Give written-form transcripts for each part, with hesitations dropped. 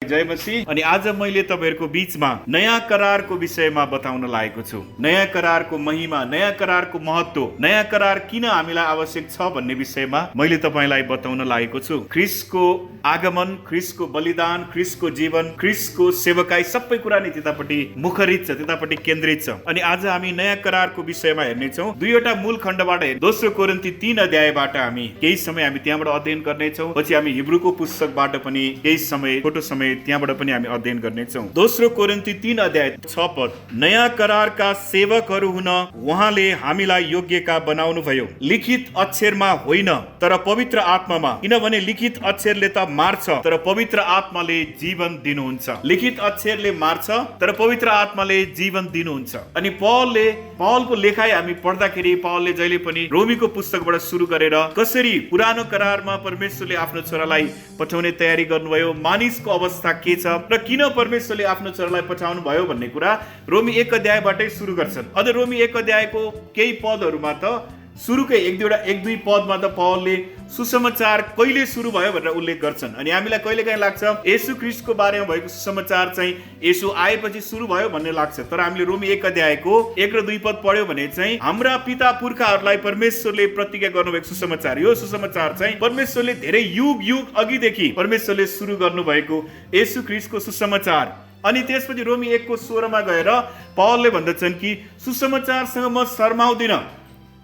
जय मसीह। अनि आज मैले तपाईहरुको बीचमा नयाँ करारको विषयमा बताउन लागेको छु। नयाँ करारको महिमा, नयाँ करारको महत्व, नयाँ करार किन हामीलाई आवश्यक छ भन्ने विषयमा मैले तपाईलाई बताउन लागेको छु। ख्रीष्टको आगमन, ख्रीष्टको बलिदान, ख्रीष्टको जीवन, ख्रीष्टको सेवकाई सबै कुरा नै त्यतापट्टि मुखरित छ, त्यतापट्टि केन्द्रित छ। अनि आज हामी नयाँ करारको विषयमा हेर्ने छौं। दुईवटा मूल खण्डबाट दोस्रो कोरिन्थी 3 अध्यायबाट हामी केही समय त्यहाँबाट अध्ययन गर्ने छौं। पछि हामी हिब्रूको पुस्तकबाट पनि केही समय, छोटो समय त्यहाँबाट पनि हामी अध्ययन गर्ने छौं। दोस्रो कोरिन्थी 3 अध्याय 6 पद। नयाँ करारका सेवकहरू हुन उहाँले हामीलाई योग्यका बनाउनु भयो, लिखित अक्षरमा होइन तर पवित्र आत्मामा, किनभने लिखित अक्षरले त मार्छ तर पवित्र आत्माले जीवन दिनुहुन्छ। लिखित अक्षरले मार्छ तर पवित्र आत्माले जीवन दिनुहुन्छ। अनि पौलको लेखाइ हामी पढ्दाखेरि पौलले जहिले पनि रोमीको पुस्तकबाट सुरु गरेर कसरी पुरानो करारमा परमेश्वरले आफ्नो छोरालाई पठाउने तयारी गर्नुभयो, मानिसको अवस्था के छ र किन परमेश्वरले आफ्नो छोरालाई पठाउनु भयो भन्ने कुरा रोमी 1 अध्यायबाटै सुरु गर्छन्। अझ रोमी 1 अध्यायको केही पदहरूमा त सुरुकै एक दुई पदमा त पौलले सुसमाचार कहिले सुरु भयो भनेर उल्लेख गर्छन्। अनि हामीलाई कहिलेकाहीँ लाग्छ येशू ख्रीष्टको बारेमा भएको सुसमाचार चाहिँ येशू आएपछि सुरु भयो भन्ने लाग्छ। तर हामीले रोमी 1 अध्यायको 1 र 2 पद पढ्यो भने चाहिँ हाम्रा पिता पुर्खाहरूलाई परमेश्वरले प्रतिज्ञा गर्नुभएको सुसमाचार, यो सुसमाचार चाहिँ परमेश्वरले धेरै युग अघिदेखि परमेश्वरले सुरु गर्नुभएको येशू ख्रीष्टको सुसमाचार। अनि त्यसपछि रोमी 1 को 16 मा गएर पौलले भन्दछन् कि सुसमाचारसँग म शर्माउँदिन,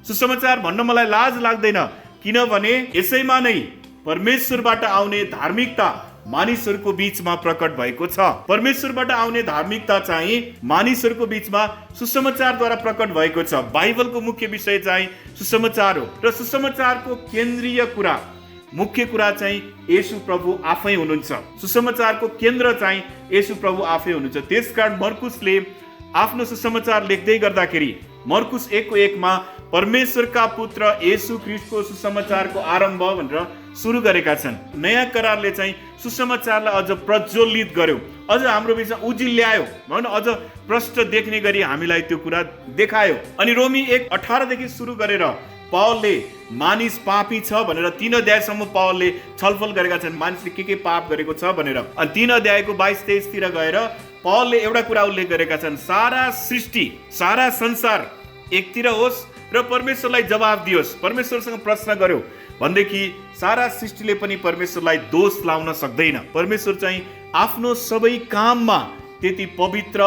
सुसमाचार भन्न मलाई लाज लाग्दैन, किनभने यसैमा नै परमेश्वरबाट आउने धार्मिकता मानिसहरूको बीचमा प्रकट भएको छ। परमेश्वरबाट आउने धार्मिकता चाहिँ मानिसहरूको बीचमा सुसमाचारद्वारा प्रकट भएको छ। बाइबलको मुख्य विषय चाहिँ सुसमाचार हो र सुसमाचारको केन्द्रीय कुरा, मुख्य कुरा चाहिँ येशू प्रभु आफै हुनुहुन्छ। सुसमाचारको केन्द्र चाहिँ येशू प्रभु आफै हुनुहुन्छ। त्यसकारण मर्कुसले आफ्नो सुसमाचार लेख्दै गर्दाखेरि मर्कुस 1 को 1 मा परमेश्वरका पुत्र येशू ख्रीष्टको सुसमाचारको आरम्भ भनेर सुरु गरेका छन्। नयाँ करारले चाहिँ सुसमाचारलाई अझ प्रज्वलित गर्यो, अझ हाम्रो बिचमा उजिल्यायो, भनौँ अझ प्रष्ट देख्ने गरी हामीलाई त्यो कुरा देखायो। अनि रोमी 1:18 देखि सुरु गरेर पौलले मानिस पापी छ भनेर 3 अध्यायसम्म पौलले छलफल गरेका छन्, मानिसले के पाप गरेको छ भनेर। अनि 3 अध्यायको 22-23 तिर गएर पौलले एउटा कुरा उल्लेख गरेका छन्, सारा सृष्टि, सारा संसार एकतिर होस् र परमेश्वरलाई जवाब दियोस्, परमेश्वरसँग प्रश्न गर्यो भनेदेखि सारा सृष्टिले पनि परमेश्वरलाई दोष लाउन सक्दैन। परमेश्वर चाहिँ आफ्नो सबै काममा त्यति पवित्र,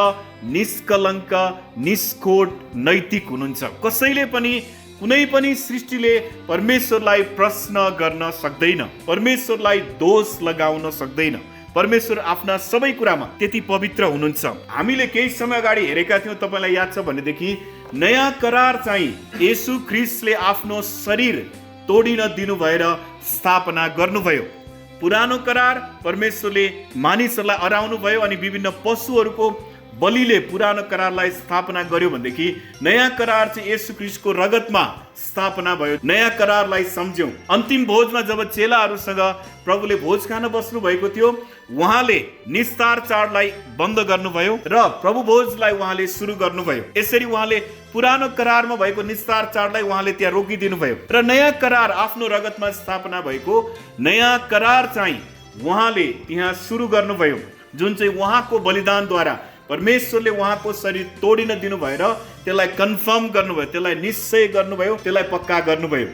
निष्कलङ्क, निष्कोट, नैतिक हुनुहुन्छ। कसैले पनि, कुनै पनि सृष्टिले परमेश्वरलाई प्रश्न गर्न सक्दैन, परमेश्वरलाई दोष लगाउन सक्दैन। परमेश्वर आफ्ना सबै कुरामा त्यति पवित्र हुनुहुन्छ। हामीले केही समय अगाडि हेरेका थियौँ, तपाईँलाई याद छ भनेदेखि नयाँ करार चाहिँ येशू ख्रीष्टले आफ्नो शरीर तोडिन दिनु भएर स्थापना गर्नुभयो। पुरानो करार परमेश्वरले मानिसहरूलाई अराउनु भयो अनि विभिन्न पशुहरूको बलिले पुरानो करारलाई स्थापना गर्यो भनेदेखि नयाँ करार चाहिँ येशू ख्रीष्टको रगतमा स्थापना भयो। नयाँ करारलाई सम्झ्यौं। अन्तिम भोजमा जब चेलाहरूसँग प्रभुले भोज खान बस्नु भएको थियो, उहाँले निस्तार चाडलाई बन्द गर्नुभयो र प्रभु भोजलाई उहाँले सुरु गर्नुभयो। यसरी उहाँले पुरानो करारमा भएको निस्तार चाडलाई उहाँले त्यहाँ रोकिदिनु भयो र नयाँ करार आफ्नो रगतमा स्थापना भएको नयाँ करार चाहिँ उहाँले त्यहाँ सुरु गर्नुभयो, जुन चाहिँ उहाँको बलिदानद्वारा परमेश्वरले उहाँको शरीर तोडिन दिनु भएर त्यसलाई कन्फर्म गर्नुभयो, त्यसलाई निश्चय गर्नुभयो, त्यसलाई पक्का गर्नुभयो।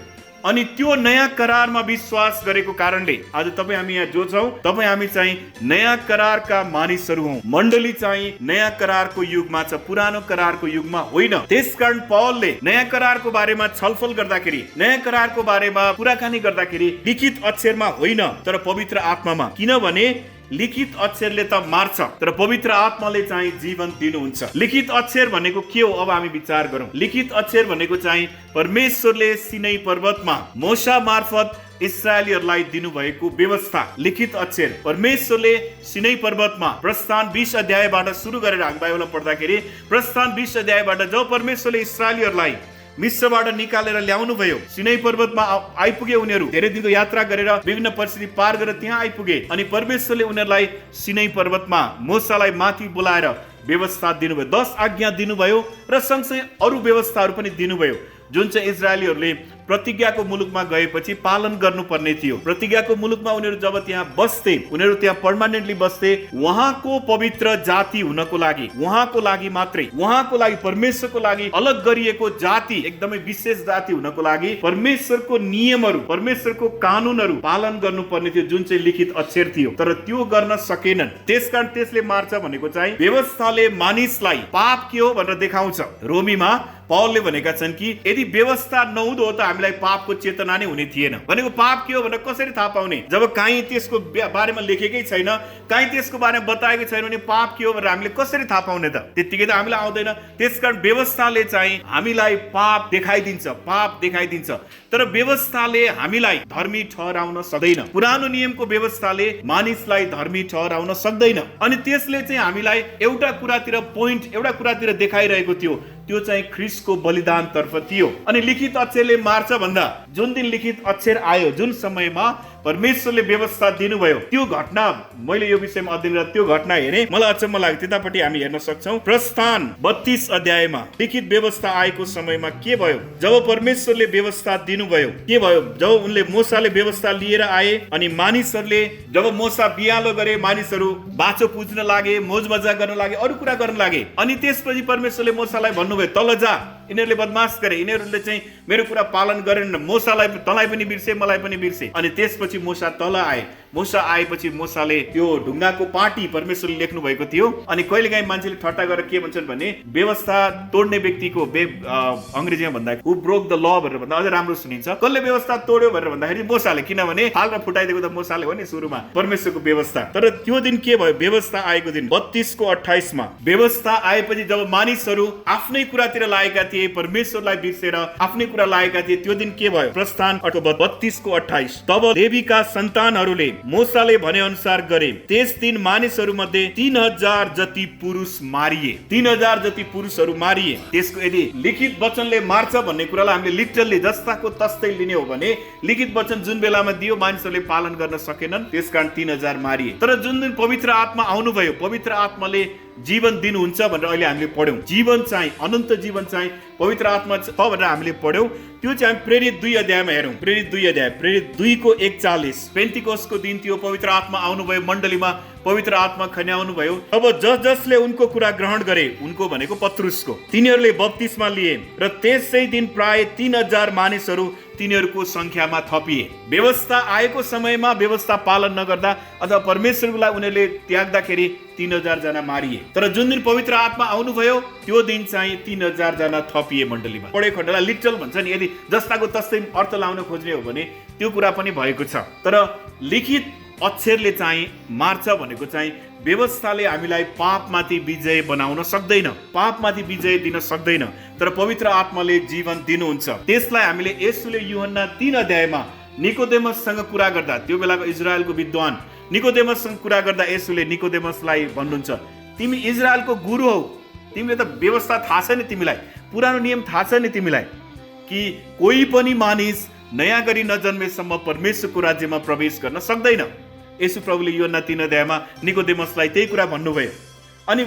अनि त्यो नयाँ करारमा विश्वास गरेको कारणले आज तपाईँ हामी यहाँ जो छौँ, तपाईँ हामी चाहिँ नयाँ करारका मानिसहरू हौँ। मण्डली चाहिँ नयाँ करारको युगमा छ, पुरानो करारको युगमा होइन। त्यसकारण पौलले नयाँ करारको बारेमा छलफल गर्दाखेरि, नयाँ करारको बारेमा कुराकानी गर्दाखेरि लिखित अक्षरमा होइन तर पवित्र आत्मामा, किनभने लिखित अक्षरले त मार्छ तर पवित्र आत्माले चाहिँ जीवन दिनुहुन्छ। लिखित अक्षर भनेको के हो अब हामी विचार गरौँ। लिखित अक्षर भनेको चाहिँ परमेश्वरले सिनै पर्वतमा मोसा मार्फत इस्राएलीहरूलाई दिनुभएको व्यवस्था। लिखित अक्षर परमेश्वरले सिनै पर्वतमा प्रस्थान 20 अध्यायबाट सुरु गरेर हामी बाइबलमा पढ्दाखेरि प्रस्थान 20 अध्यायबाट जब परमेश्वरले इस्राएलीहरूलाई मिस्रबाट निकालेर ल्याउनु भयो, सिनै पर्वतमा आइपुगे उनीहरू, धेरै दिनको यात्रा गरेर विभिन्न परिस्थिति पार गरेर त्यहाँ आइपुगे अनि परमेश्वरले उनीहरूलाई सिनै पर्वतमा मोसालाई माथि बोलाएर व्यवस्था दिनुभयो, 10 आज्ञा दिनुभयो र सँगसँगै अरू व्यवस्थाहरू पनि दिनुभयो, जुन चाहिँ इजरायलीहरूले प्रतिज्ञाको मुलुकमा गएपछि पालन गर्नुपर्ने थियो। प्रतिज्ञाको मुलुकमा उनीहरू जब त्यहाँ बस्थे, उनीहरू त्यहाँ पर्मानेन्टली बस्थे, उहाँको पवित्र जाति हुनको लागि, उहाँको लागि मात्रै, उहाँको लागि, परमेश्वरको लागि अलग गरिएको जाति, एकदमै विशेष जाति हुनको लागि परमेश्वरको नियमहरू, परमेश्वरको कानुनहरू पालन गर्नुपर्ने थियो, जुन चाहिँ लिखित अक्षर थियो। तर त्यो गर्न सकेनन्। त्यसकारण त्यसले मार्छ भनेको चाहिँ व्यवस्थाले मानिसलाई पाप के हो भनेर देखाउँछ। रोमीमा पौलले भनेका छन् कि यदि व्यवस्था नहुँदो हो त हामीलाई पापको चेतना नै हुने थिएन। भनेको पाप के हो भनेर कसरी थाहा पाउने? जब कहीँ त्यसको बारेमा लेखेकै छैन, कहीँ त्यसको बारेमा बताएकै छैन भने पाप के हो भनेर हामीले कसरी थाहा पाउने त? त्यतिकै त हामीलाई आउँदैन। त्यसकारण व्यवस्थाले चाहिँ हामीलाई पाप देखाइदिन्छ, पाप देखाइदिन्छ। तर व्यवस्थाले हामीलाई धर्मी ठहराउन सक्दैन। पुरानो नियमको व्यवस्थाले मानिसलाई धर्मी ठहराउन सक्दैन। अनि त्यसले चाहिँ हामीलाई एउटा कुरातिर पोइन्ट, एउटा कुरातिर देखाइरहेको थियो, त्यो चाहिँ ख्रीष्टको बलिदान तर्फ थियो। अनि लिखित अक्षरले मार्छ भन्दा जुन दिन लिखित अक्षर आयो, जुन समयमा परमेश्वरले व्यवस्था दिनुभयो, त्यो घटना मैले यो विषयमा अध्ययन गरेर त्यो घटना हेरेँ, मलाई अचम्म लाग्यो। त्यतापट्टि हामी हेर्न सक्छौँ। प्रस्थान 32 अध्यायमा लिखित व्यवस्था आएको समयमा के भयो? जब परमेश्वरले व्यवस्था दिनुभयो, के भयो? जब उनले मोसाले व्यवस्था लिएर आए अनि मानिसहरूले, जब मोसा बिहालो गरे, मानिसहरू बाछो पुज्न लागे, मोज मजा गर्न लागे, अरू कुरा गर्न लागे। अनि त्यसपछि परमेश्वरले मोसालाई भन्नुभयो, तल जा, यिनीहरूले बदमास गरे, यिनीहरूले चाहिँ मेरो कुरा पालन गरेन, मोसालाई, तँलाई पनि बिर्से, मलाई पनि बिर्से। अनि त्यसपछि मोसा तल आए। मोसा आएपछि मोसाले त्यो ढुङ्गाको पाटी परमेश्वरले लेख्नु भएको थियो। अनि कहिलेकाहीँ मान्छेले ठट्टा गरेर के भन्छन् भने व्यवस्था तोड्ने व्यक्तिको अङ्ग्रेजीमा भन्दा हु ब्रोक द ल भनेर भन्दा अझै राम्रो सुनिन्छ। कसले व्यवस्था तोड्यो भनेर भन्दाखेरि मोसाले, किनभने फालेर फुटाइदिएको त मोसाले हो नि सुरुमा परमेश्वरको व्यवस्था। तर त्यो दिन के भयो? व्यवस्था आएको दिन 32:28 मा व्यवस्था आएपछि जब मानिसहरू आफ्नै कुरातिर लागेका थिए, परमेश्वरलाई बिर्सेर आफ्नै कुरा लागेका थिए, त्यो दिन के भयो? प्रस्थान 32:28 तब लेवीका सन्तानहरूले मोसाले भने अनुसार गरे। त्यस दिन मानिसहरू मध्ये 3000 जति पुरुष मारिए। 3000 जति पुरुषहरू मारिए। त्यसको यदि लिखित वचनले मार्छ भन्ने कुरालाई हामीले लिटरली जस्ताको तस्तै लिने हो भने लिखित वचन जुन बेलामा दियो मानिसहरूले पालन गर्न सकेनन्, त्यसकारण 3000 मारिए। तर जुन दिन पवित्र आत्मा आउनुभयो, पवित्र आत्माले जीवन दिनुहुन्छ भनेर अहिले हामीले पढ्यौं। जीवन चाहिँ, अनन्त जीवन चाहिँ पवित्र आत्मा छ भनेर हामीले पढ्यौं। त्यो चाहिँ प्रेरित 2 अध्यायमा हेरौँ। प्रेरित 2 अध्याय, प्रेरित 2:41 पेन्टिकोसको दिन थियो, पवित्र आत्मा आउनुभयो, मण्डलीमा पवित्र आत्मा खन्याउनु भयो। अब जसले उनको कुरा ग्रहण गरे, उनको भनेको पत्रुसको, तिनीहरूले बप्तिस्मा लिए र त्यसै दिन प्राय 3000 मानिसहरू तिनीहरूको संख्यामा थपिए। व्यवस्था आएको समयमा व्यवस्था पालन नगर्दा अथवा परमेश्वरलाई उनीहरूले त्याग्दाखेरि 3000 जना मारिए। तर जुन दिन पवित्र आत्मा आउनुभयो त्यो दिन चाहिँ 3000 जना थपिए मण्डलीमा। पढेको खण्डलाई लिटरल भन्छ नि, यदि जस्ताको तस्तै अर्थ लाउन खोज्ने हो भने त्यो कुरा पनि भएको छ। तर लिखित अक्षरले चाहिँ मार्छ भनेको चाहिँ व्यवस्थाले हामीलाई पापमाथि विजय बनाउन सक्दैन, पापमाथि विजय दिन सक्दैन। तर पवित्र आत्माले जीवन दिनुहुन्छ। त्यसलाई हामीले येशूले यूहन्ना 3 अध्यायमा निकोदेमससँग कुरा गर्दा, त्यो बेलाको इजरायलको विद्वान निकोदेमससँग कुरा गर्दा येशूले निकोदेमसलाई भन्नुहुन्छ, तिमी इजरायलको गुरु हौ, तिमीले त व्यवस्था थाहा छैन, तिमीलाई पुरानो नियम थाहा छैन तिमीलाई, कि कोही पनि मानिस नयाँ गरी नजन्मेसम्म परमेश्वरको राज्यमा प्रवेश गर्न सक्दैन। येशू प्रभुले यूहन्ना 3 अध्यायमा निकोदेमसलाई त्यही कुरा भन्नुभयो। अनि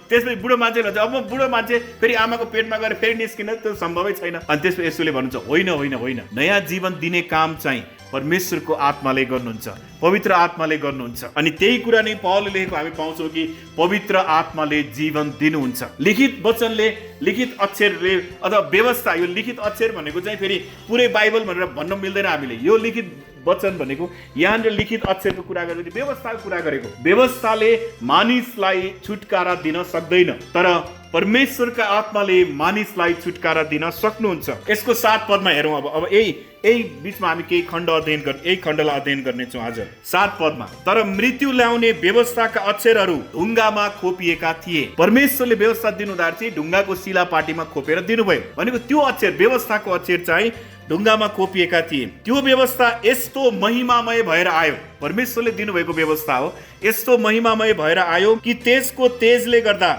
त्यसपछि बुढो मान्छे भन्छ, अब बुढो मान्छे फेरि आमाको पेटमा गएर फेरि निस्किन त्यो सम्भवै छैन। अनि त्यसपछि येशूले भन्नुहुन्छ, होइन होइन होइन, नयाँ जीवन दिने काम चाहिँ परमेश्वरको आत्माले गर्नुहुन्छ, पवित्र आत्माले गर्नुहुन्छ। अनि त्यही कुरा नै पौलले लेखेको हामी पाउँछौँ कि पवित्र आत्माले जीवन दिनुहुन्छ। लिखित वचनले, लिखित अक्षरले अथवा व्यवस्था, यो लिखित अक्षर भनेको चाहिँ फेरि पुरै बाइबल भनेर भन्न मिल्दैन हामीले। यो लिखित वचन भनेको यहाँनिर लिखित अक्षरको कुरा गरेको, व्यवस्थाको कुरा गरेको। व्यवस्थाले मानिसलाई छुटकारा दिन सक्दैन, तर परमेश्वरका आत्माले मानिसलाई छुटकारा दिन सक्नुहुन्छ। यसको 7 पदमा हेरौँ। अब यही बीचमा हामी केही खण्ड अध्ययन यही खण्डलाई अध्ययन गर्नेछौँ आज। 7 पदमा, तर मृत्यु ल्याउने व्यवस्थाका अक्षरहरू ढुङ्गामा खोपिएका थिए। परमेश्वरले व्यवस्था दिनुहुँदा चाहिँ ढुङ्गाको शिला पाटीमा खोपेर दिनुभयो। भनेको त्यो अक्षर, व्यवस्थाको अक्षर चाहिँ ढुङ्गामा खोपिएका थिए। त्यो व्यवस्था यस्तो महिमामय भएर आयो, परमेश्वरले दिनुभएको व्यवस्था हो, यस्तो महिमामय भएर आयो कि त्यसको तेजले गर्दा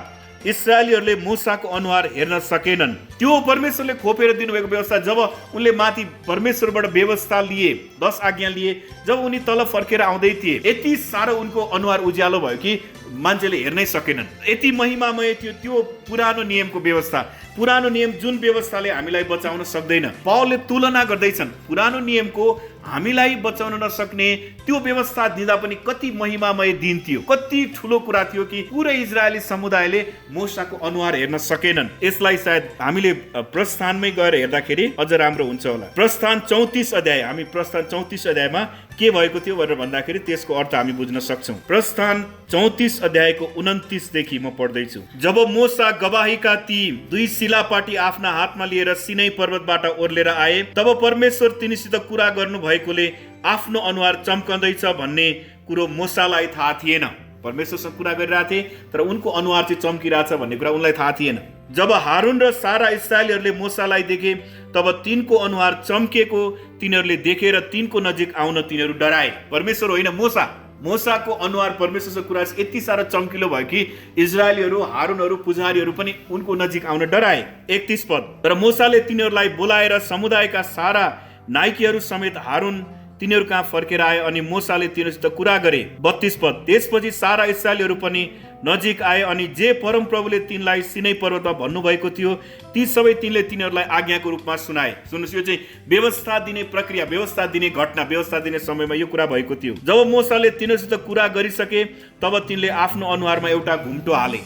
इस्राएलीहरूले मूसाको अनुहार हेर्न सकेनन्। त्यो परमेश्वरले खोपेर दिनुभएको व्यवस्था, जब उनले माथि परमेश्वरबाट व्यवस्था लिए, 10 आज्ञा लिए, जब उनी तल फर्केर आउँदै थिए, यति साह्रो उनको अनुहार उज्यालो भयो कि मान्छेले हेर्नै सकेनन्। यति महिमामय थियो त्यो पुरानो नियमको व्यवस्था। पुरानो नियम जुन व्यवस्थाले हामीलाई बचाउन सक्दैन, पावलले तुलना गर्दैछन् पुरानो नियमको हामीलाई बचाउन नसक्ने त्यो व्यवस्था दिँदा पनि कति महिमामय दिन थियो, कति ठुलो कुरा थियो कि पुरै इजरायली समुदायले मूसाको अनुहार हेर्न सकेनन्। यसलाई सायद हामीले प्रस्थानमै गएर हेर्दाखेरि अझ राम्रो हुन्छ होला। प्रस्थान 34 अध्याय, हामी प्रस्थान 34 अध्यायमा के भएको थियो भनेर भन्दाखेरि त्यसको अर्थ हामी बुझ्न सक्छौँ। प्रस्थान 34 अध्यायको 29 देखि म पढ्दैछु। जब मूसा गवाहीका ती 2 शिलापाटी आफ्ना हातमा लिएर सिनै पर्वतबाट ओर्लेर आए, तब परमेश्वर तिनीसित कुरा गर्नु भएकोले आफ्नो अनुहार चम्कँदैछ भन्ने कुरो मूसालाई थाहा थिएन। परमेश्वरसँग कुरा गरिरहेको थिए तर उनको अनुहार चाहिँ चम्किरहेछ भन्ने कुरा उनलाई थाहा थिएन। जब हारून र सारा इस्राएलीहरूले मूसालाई देखे, तब तिनको अनुहार चम्केको तिनीहरूले देखेर तिनको नजिक आउन तिनीहरू डराए। परमेश्वर होइन, मूसाको अनुहार परमेश्वरसँग कुरा यति साह्रो चम्किलो भयो कि इजरायलीहरू, हारूनहरू, पुजारीहरू पनि उनको नजिक आउन डराए। 31 पद, तर मूसाले तिनीहरूलाई बोलाएर समुदायका सारा नायकीहरू समेत हारून तिनीहरू कहाँ फर्केर आए अनि मूसाले तिनीहरूसित कुरा गरे। 32 पद, त्यसपछि सारा इस्राएलीहरू पनि नजिक आए अनि जे परमप्रभुले तिनलाई सिनै पर्वतमा भन्नुभएको थियो ती सबै तिनले तिनीहरूलाई आज्ञाको रूपमा सुनाए। सुन्नुहोस्, यो चाहिँ व्यवस्था दिने प्रक्रिया, व्यवस्था दिने घटना, व्यवस्था दिने समयमा यो कुरा भएको थियो। जब मूसाले तिनीहरूसित कुरा गरिसके तब तिनले आफ्नो अनुहारमा एउटा घुम्टो हाले।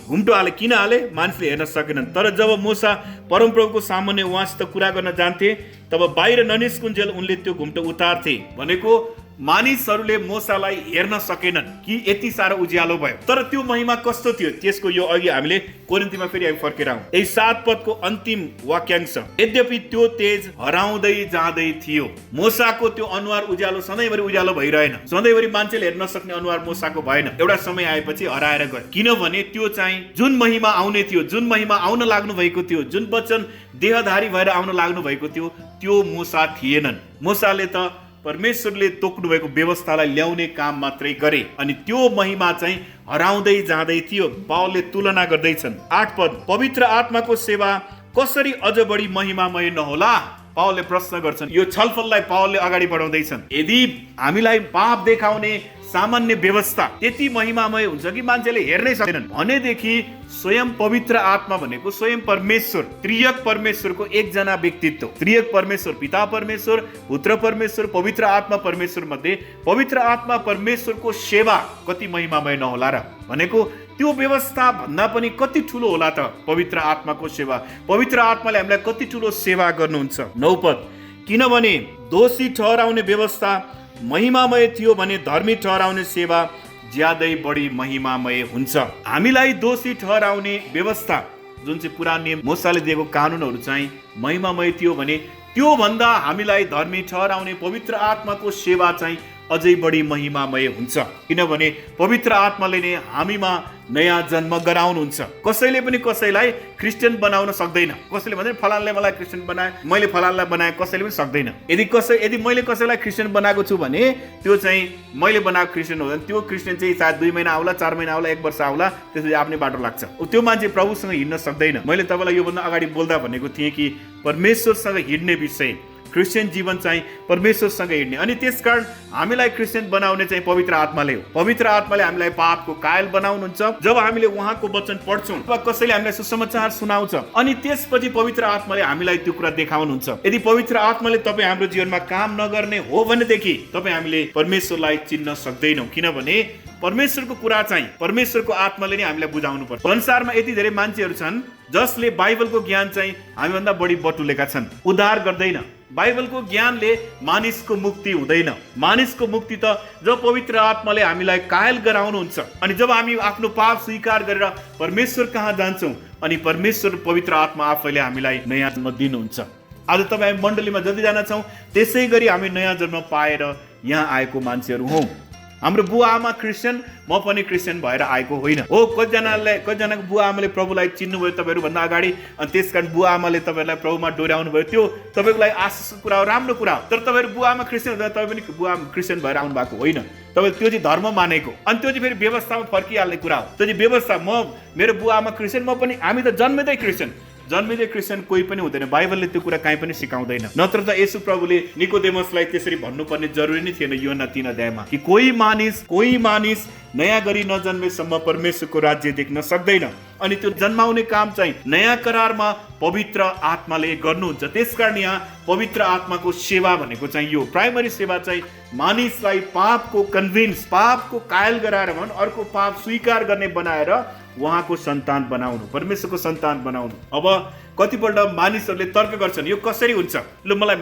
किन हाले? मानिसले हेर्न सकेनन्। तर जब मूसा परमप्रभुको सामुन्ने उहाँसित कुरा गर्न जान्थे तब बाहिर ननिस्कुन्जेल उनले त्यो घुम्टो उतार्थे। भनेको मानिसहरूले मूसालाई हेर्न सकेनन् कि यति साह्रो उज्यालो भयो। तर त्यो महिमा कस्तो थियो त्यसको यो अघि हामीले कोरिन्थीमा फेरि हामी फर्केर आउँ। यही 7 पदको अन्तिम वाक्यांश, यद्यपि त्यो तेज हराउँदै जाँदै थियो। मूसाको त्यो अनुहार उज्यालो सधैँभरि उज्यालो भइरहेन, सधैँभरि मान्छेले हेर्न सक्ने अनुहार मूसाको भएन। एउटा समय आएपछि हराएर गयो, किनभने त्यो चाहिँ जुन महिमा आउने थियो, जुन महिमा आउन लाग्नु भएको थियो, जुन वचन देहधारी भएर आउन लाग्नु भएको थियो, त्यो मूसा थिएनन्। मूसाले त परमेश्वरले तोक्नु भएको व्यवस्थालाई ल्याउने काम मात्रै गरे अनि त्यो महिमा चाहिँ हराउँदै जाँदै थियो। पावलले तुलना गर्दैछन्। 8 पद, पवित्र आत्माको सेवा कसरी अझ बढी महिमामय नहोला? पावलले प्रश्न गर्छन्। यो छलफललाई पावलले अगाडि बढाउँदैछन्। यदि हामीलाई पाप देखाउने सामान्य व्यवस्था त्यति महिमामय हुन्छ कि मान्छेले हेर्नै सक्दैनन् भनेदेखि स्वयं पवित्र आत्मा भनेको स्वयं परमेश्वर, त्रियक परमेश्वरको एकजना व्यक्तित्व, त्रियक परमेश्वर, पिता परमेश्वर, पुत्र परमेश्वर, पवित्र आत्मा परमेश्वर मध्ये पवित्र आत्मा परमेश्वरको सेवा कति महिमामय नहोला र? भनेको त्यो व्यवस्था भन्दा पनि कति ठुलो होला त पवित्र आत्माको सेवा। पवित्र आत्माले हामीलाई कति ठुलो सेवा गर्नुहुन्छ। 9 पद, किनभने दोषी ठहराउने व्यवस्था महिमामय थियो भने धर्मी ठहराउने सेवा ज्यादै बढी महिमामय हुन्छ। हामीलाई दोषी ठहराउने व्यवस्था जुन चाहिँ पुरानो नियम मूसाले दिएको कानुनहरू चाहिँ महिमामय थियो भने त्यो भन्दा हामीलाई धर्मी ठहराउने पवित्र आत्माको सेवा चाहिँ अझै बढी महिमामय हुन्छ। किनभने पवित्र आत्माले नै हामीमा नयाँ जन्म गराउनुहुन्छ। कसैले पनि कसैलाई क्रिस्चियन बनाउन सक्दैन। कसैले भन्छ फलानले मलाई क्रिस्चियन बनाए, मैले फलानलाई बनाए, कसैले पनि सक्दैन। यदि मैले कसैलाई क्रिस्चियन बनाएको छु भने त्यो चाहिँ मैले बनाएको क्रिस्चियन हो भने त्यो क्रिस्चियन चाहिँ सायद 2 महिना आउला, 4 महिना आउला, 1 वर्ष आउला, त्यसपछि आफ्नै बाटो लाग्छ। त्यो मान्छे प्रभुसँग हिँड्न सक्दैन। मैले तपाईँलाई योभन्दा अगाडि बोल्दा भनेको थिएँ कि परमेश्वरसँग हिँड्ने विषय, क्रिस्चियन जीवन चाहिँ परमेश्वरसँग हिँड्ने। अनि त्यसकारण हामीलाई क्रिस्चियन बनाउने चाहिँ पवित्र आत्माले हो। पवित्र आत्माले हामीलाई पापको कायल बनाउनुहुन्छ। जब हामीले उहाँको वचन पढ्छौँ वा कसैले हामीलाई सुसमाचार सुनाउँछ अनि त्यसपछि पवित्र आत्माले हामीलाई त्यो कुरा देखाउनुहुन्छ। यदि पवित्र आत्माले तपाईँ हाम्रो जीवनमा काम नगर्ने हो भनेदेखि तपाईँ हामीले परमेश्वरलाई चिन्न सक्दैनौँ। किनभने परमेश्वरको कुरा चाहिँ परमेश्वरको आत्माले नै हामीलाई बुझाउनु पर्छ। संसारमा यति धेरै मान्छेहरू छन् जसले बाइबलको ज्ञान चाहिँ हामीभन्दा बढी बटुलेका छन्। उद्धार गर्दैन। बाइबलको ज्ञानले मानिसको मुक्ति हुँदैन। मानिसको मुक्ति त जब पवित्र आत्माले हामीलाई कायल गराउनुहुन्छ अनि जब हामी आफ्नो पाप स्वीकार गरेर परमेश्वर कहाँ जान्छौँ अनि परमेश्वर पवित्र आत्मा आफैले हामीलाई नयाँ जन्म दिनुहुन्छ। आज तपाईँ हामी मण्डलीमा जतिजना छौँ त्यसै गरी हामी नयाँ जन्म पाएर यहाँ आएको मान्छेहरू हौँ। हाम्रो बुवा आमा क्रिस्चियन, म पनि क्रिस्चियन भएर आएको होइन हो। कतिजनाको बुवा आमाले प्रभुलाई चिन्नुभयो तपाईँहरूभन्दा अगाडि, अनि त्यस कारण बुवा आमाले तपाईँहरूलाई प्रभुमा डोर्याउनु भयो, त्यो तपाईँको लागि आशिषको कुरा हो, राम्रो कुरा हो। तर तपाईँहरू बुवा आमा क्रिस्चियन हुँदा तपाईँ पनि बुवा आमा क्रिस्चियन भएर आउनु भएको होइन। तपाईँ त्यो चाहिँ धर्म मानेको, अनि त्यो चाहिँ फेरि व्यवस्थामा फर्किहाल्ने कुरा हो। त्यो चाहिँ व्यवस्था, मेरो बुवा आमा क्रिस्चियन, म पनि, हामी त जन्मिँदै क्रिस्चियन कोही पनि हुँदैन। बाइबलले त्यो कुरा कहीँ पनि सिकाउँदैन। नत्र त येशू प्रभुले निकोदेमसलाई त्यसरी भन्नुपर्ने जरुरी नै थिएन यूहन्ना 3 अध्यायमा कि कोही मानिस नयाँ गरी नजन्मेसम्म परमेश्वरको राज्य देख्न सक्दैन। अनि त्यो जन्माउने काम चाहिँ नयाँ करारमा पवित्र आत्माले गर्नुहुन्छ। त्यसकारण यहाँ पवित्र आत्माको सेवा भनेको चाहिँ यो प्राइमरी सेवा चाहिँ मानिसलाई पापको कायल गराएर अर्को पाप स्वीकार गर्ने बनाएर उहाँको सन्तान बनाउनु, परमेश्वरको सन्तान बनाउनु। अब कतिपल्ट मानिसहरूले तर्क गर्छन् यो कसरी हुन्छ, ल मलाई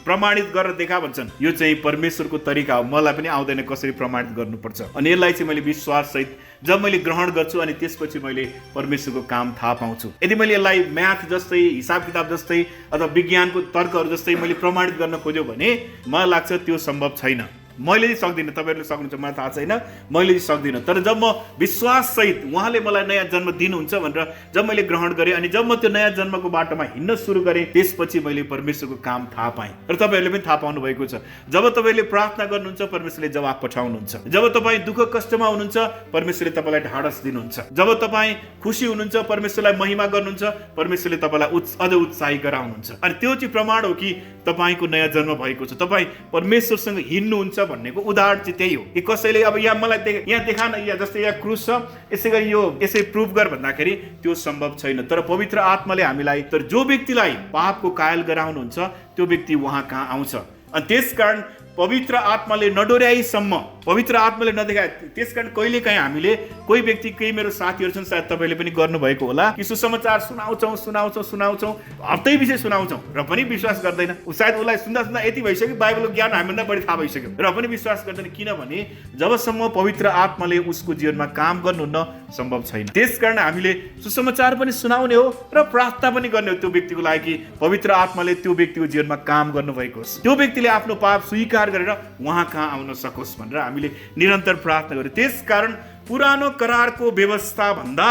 प्रमाणित गरेर देखा भन्छन्। यो चाहिँ परमेश्वरको तरिका हो, मलाई पनि आउँदैन कसरी प्रमाणित गर्नुपर्छ। अनि यसलाई चाहिँ मैले विश्वास सहित जब मैले ग्रहण गर्छु अनि त्यसपछि मैले परमेश्वरको काम थाहा पाउँछु। यदि मैले यसलाई म्याथ जस्तै, हिसाब किताब जस्तै अथवा विज्ञानको तर्कहरू जस्तै मैले प्रमाणित गर्न खोज्यो भने मलाई लाग्छ त्यो सम्भव छैन। मैले चाहिँ सक्दिनँ, तपाईँहरूले सक्नुहुन्छ मलाई थाहा छैन, मैले चाहिँ सक्दिनँ। तर जब म विश्वास सहित उहाँले मलाई नयाँ जन्म दिनुहुन्छ भनेर जब मैले ग्रहण गरेँ अनि जब म त्यो नयाँ जन्मको बाटोमा हिँड्न सुरु गरेँ, त्यसपछि मैले परमेश्वरको काम थाहा पाएँ। र तपाईँहरूले पनि थाहा पाउनु भएको छ, जब तपाईँले प्रार्थना गर्नुहुन्छ परमेश्वरले जवाब पठाउनुहुन्छ। जब तपाईँ दुःख कष्टमा हुनुहुन्छ परमेश्वरले तपाईँलाई ढाडस दिनुहुन्छ। जब तपाईँ खुसी हुनुहुन्छ परमेश्वरलाई महिमा गर्नुहुन्छ, परमेश्वरले तपाईँलाई अझ उत्साही गराउनुहुन्छ। अनि त्यो चाहिँ प्रमाण हो कि तपाईँको नयाँ जन्म भएको छ, तपाईँ परमेश्वरसँग हिँड्नुहुन्छ भन्नेको उदाहरण चाहिँ त्यही हो। कि कसैले अब यहाँ मलाई यहाँ देखान, यहाँ जस्तै यहाँ क्रुस छ, यसै गरी यो यसै प्रुफ गर भन्दाखेरि त्यो सम्भव छैन। तर पवित्र आत्माले हामीलाई, तर जो व्यक्तिलाई पापको कायल गराउनुहुन्छ त्यो व्यक्ति उहाँ कहाँ आउँछ। अनि त्यसकारण पवित्र आत्माले नडोर्याइसम्म, पवित्र आत्माले नदेखाए, त्यसकारण कहिले काहीँ हामीले कोही व्यक्ति, केही मेरो साथीहरू छन्, सायद तपाईँले पनि गर्नुभएको होला कि सुसमाचार सुनाउँछौँ हप्तै विषय सुनाउँछौँ र पनि विश्वास गर्दैन। सायद उसलाई सुन्दा यति भइसक्यो, बाइबलको ज्ञान हामीभन्दा बढी थाहा भइसक्यो र पनि विश्वास गर्दैन। किनभने जबसम्म पवित्र आत्माले उसको जीवनमा काम गर्नुहुन्न सम्भव छैन। त्यसकारण हामीले सुसमाचार पनि सुनाउने हो र प्रार्थना पनि गर्ने हो त्यो व्यक्तिको लागि, पवित्र आत्माले त्यो व्यक्तिको जीवनमा काम गर्नुभएको होस्, त्यो व्यक्तिले आफ्नो पाप स्वीकार गरेर उहाँ कहाँ आउन सकोस् भनेर हामीले निरन्तर प्रार्थना गर्यौँ। त्यसकारण पुरानो करारको व्यवस्था भन्दा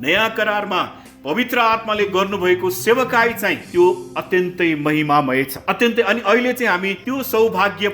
नयाँ करारमा पवित्र आत्माले गर्नुभएको सेवकाई चाहिँ त्यो अत्यन्तै महिमामय छ, अत्यन्तै। अनि अहिले चाहिँ हामी त्यो सौभाग्य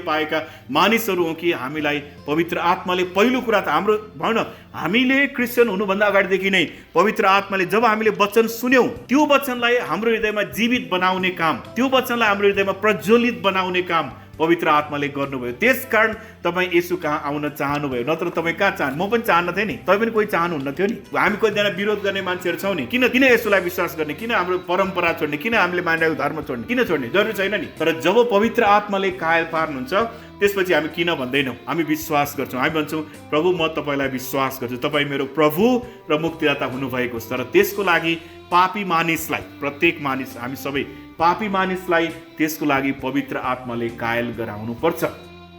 पाएका मानिसहरू हौँ कि हामीलाई पवित्र आत्माले, पहिलो कुरा त हाम्रो भनौँ न, हामीले क्रिस्चियन हुनुभन्दा अगाडिदेखि नै पवित्र आत्माले जब हामीले वचन सुन्यौँ त्यो वचनलाई हाम्रो हृदयमा जीवित बनाउने काम, त्यो वचनलाई हाम्रो हृदयमा प्रज्वलित बनाउने काम पवित्र आत्माले गर्नुभयो। त्यसकारण तपाईँ येशू कहाँ आउन चाहनुभयो, नत्र तपाईँ कहाँ चाहनु, म पनि चाहन्न थिएँ नि, तपाईँ पनि कोही चाहनुहुन्न थियो नि। हामी कतिजना विरोध गर्ने मान्छेहरू छौँ नि, किन येशूलाई विश्वास गर्ने, किन हाम्रो परम्परा छोड्ने, किन हामीले मानिरहेको धर्म छोड्ने, किन छोड्ने, जरुरी छैन नि। तर जब पवित्र आत्माले कायल पार्नुहुन्छ त्यसपछि हामी किन भन्दैनौँ, हामी विश्वास गर्छौँ। हामी भन्छौँ प्रभु म तपाईँलाई विश्वास गर्छु, तपाईँ मेरो प्रभु र मुक्तिदाता हुनुभएको छ। तर त्यसको लागि पापी मानिसलाई, प्रत्येक मानिस, हामी सबै पापी मानिसलाई त्यसको लागि पवित्र आत्माले कायल गराउनु पर्छ।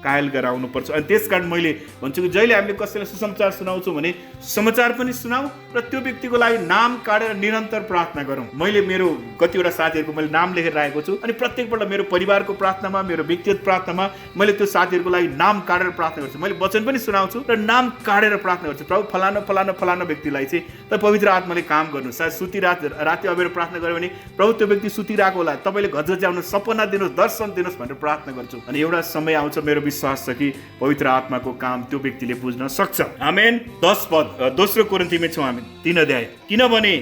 अनि त्यसकारण मैले भन्छु कि जहिले हामीले कसैलाई सुसमाचार सुनाउँछौँ भने समाचार पनि सुनाऊ र त्यो व्यक्तिको लागि नाम काटेर निरन्तर प्रार्थना गरौँ। मैले मेरो कतिवटा साथीहरूको मैले नाम लेखेर राखेको छु, अनि प्रत्येकपल्ट मेरो परिवारको प्रार्थनामा, मेरो व्यक्तिगत प्रार्थनामा मैले त्यो साथीहरूको लागि नाम काटेर प्रार्थना गर्छु। मैले वचन पनि सुनाउँछु र नाम काटेर प्रार्थना गर्छु, प्रभु फलाना व्यक्तिलाई चाहिँ त पवित्र आत्माले काम गर्नु। सायद राति अबेर प्रार्थना गऱ्यो भने प्रभु त्यो व्यक्ति सुतिरहेको होला, तपाईँले घरजाउनु सपना दिनुहोस्, दर्शन दिनुहोस् भनेर प्रार्थना गर्छु। अनि एउटा समय आउँछ, मेरो विश्वास छ कि पवित्र आत्माको काम त्यो व्यक्तिले बुझ्न सक्छ। आमेन। 10 पद, दोस्रो कोरिन्थीमै छौँ हामी 3 अध्याय। किनभने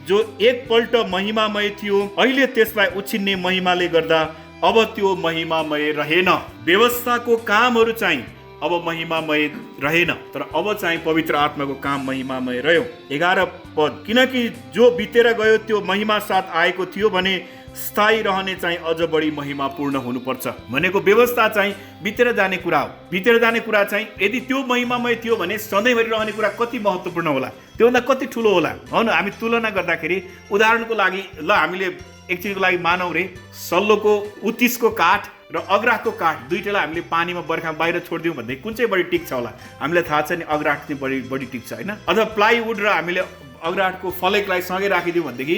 जो एकपल्ट महिमामय थियो अहिले त्यसलाई उछिन्ने महिमाले गर्दा अब त्यो महिमामय रहेन। व्यवस्थाको कामहरू चाहिँ अब महिमामय रहेन, तर अब चाहिँ पवित्र आत्माको काम महिमामय रह्यो। 11 पद, किनकि जो बितेर गयो त्यो महिमा साथ आएको थियो भने स्थायी रहने चाहिँ अझ बढी महिमापूर्ण हुनुपर्छ। भनेको व्यवस्था चाहिँ बितेर जाने कुरा हो। बितेर जाने कुरा चाहिँ यदि त्यो महिमामय थियो भने सधैँभरि रहने कुरा कति महत्त्वपूर्ण होला, त्योभन्दा कति ठुलो होला। हो न, हामी तुलना गर्दाखेरि उदाहरणको लागि ल हामीले एक चिजको लागि मानौँ रे, सल्लोको उत्तिसको काठ र अग्राको काठ दुईटालाई हामीले पानीमा बर्खामा बाहिर छोडिदिउँ भन्दै कुन चाहिँ बढी टिक्छ होला? हामीलाई थाहा छ नि, अग्राठ चाहिँ बढी टिक्छ होइन। अथवा प्लाइवुड र हामीले अग्राटको फलेकलाई सँगै राखिदिउँ भनेदेखि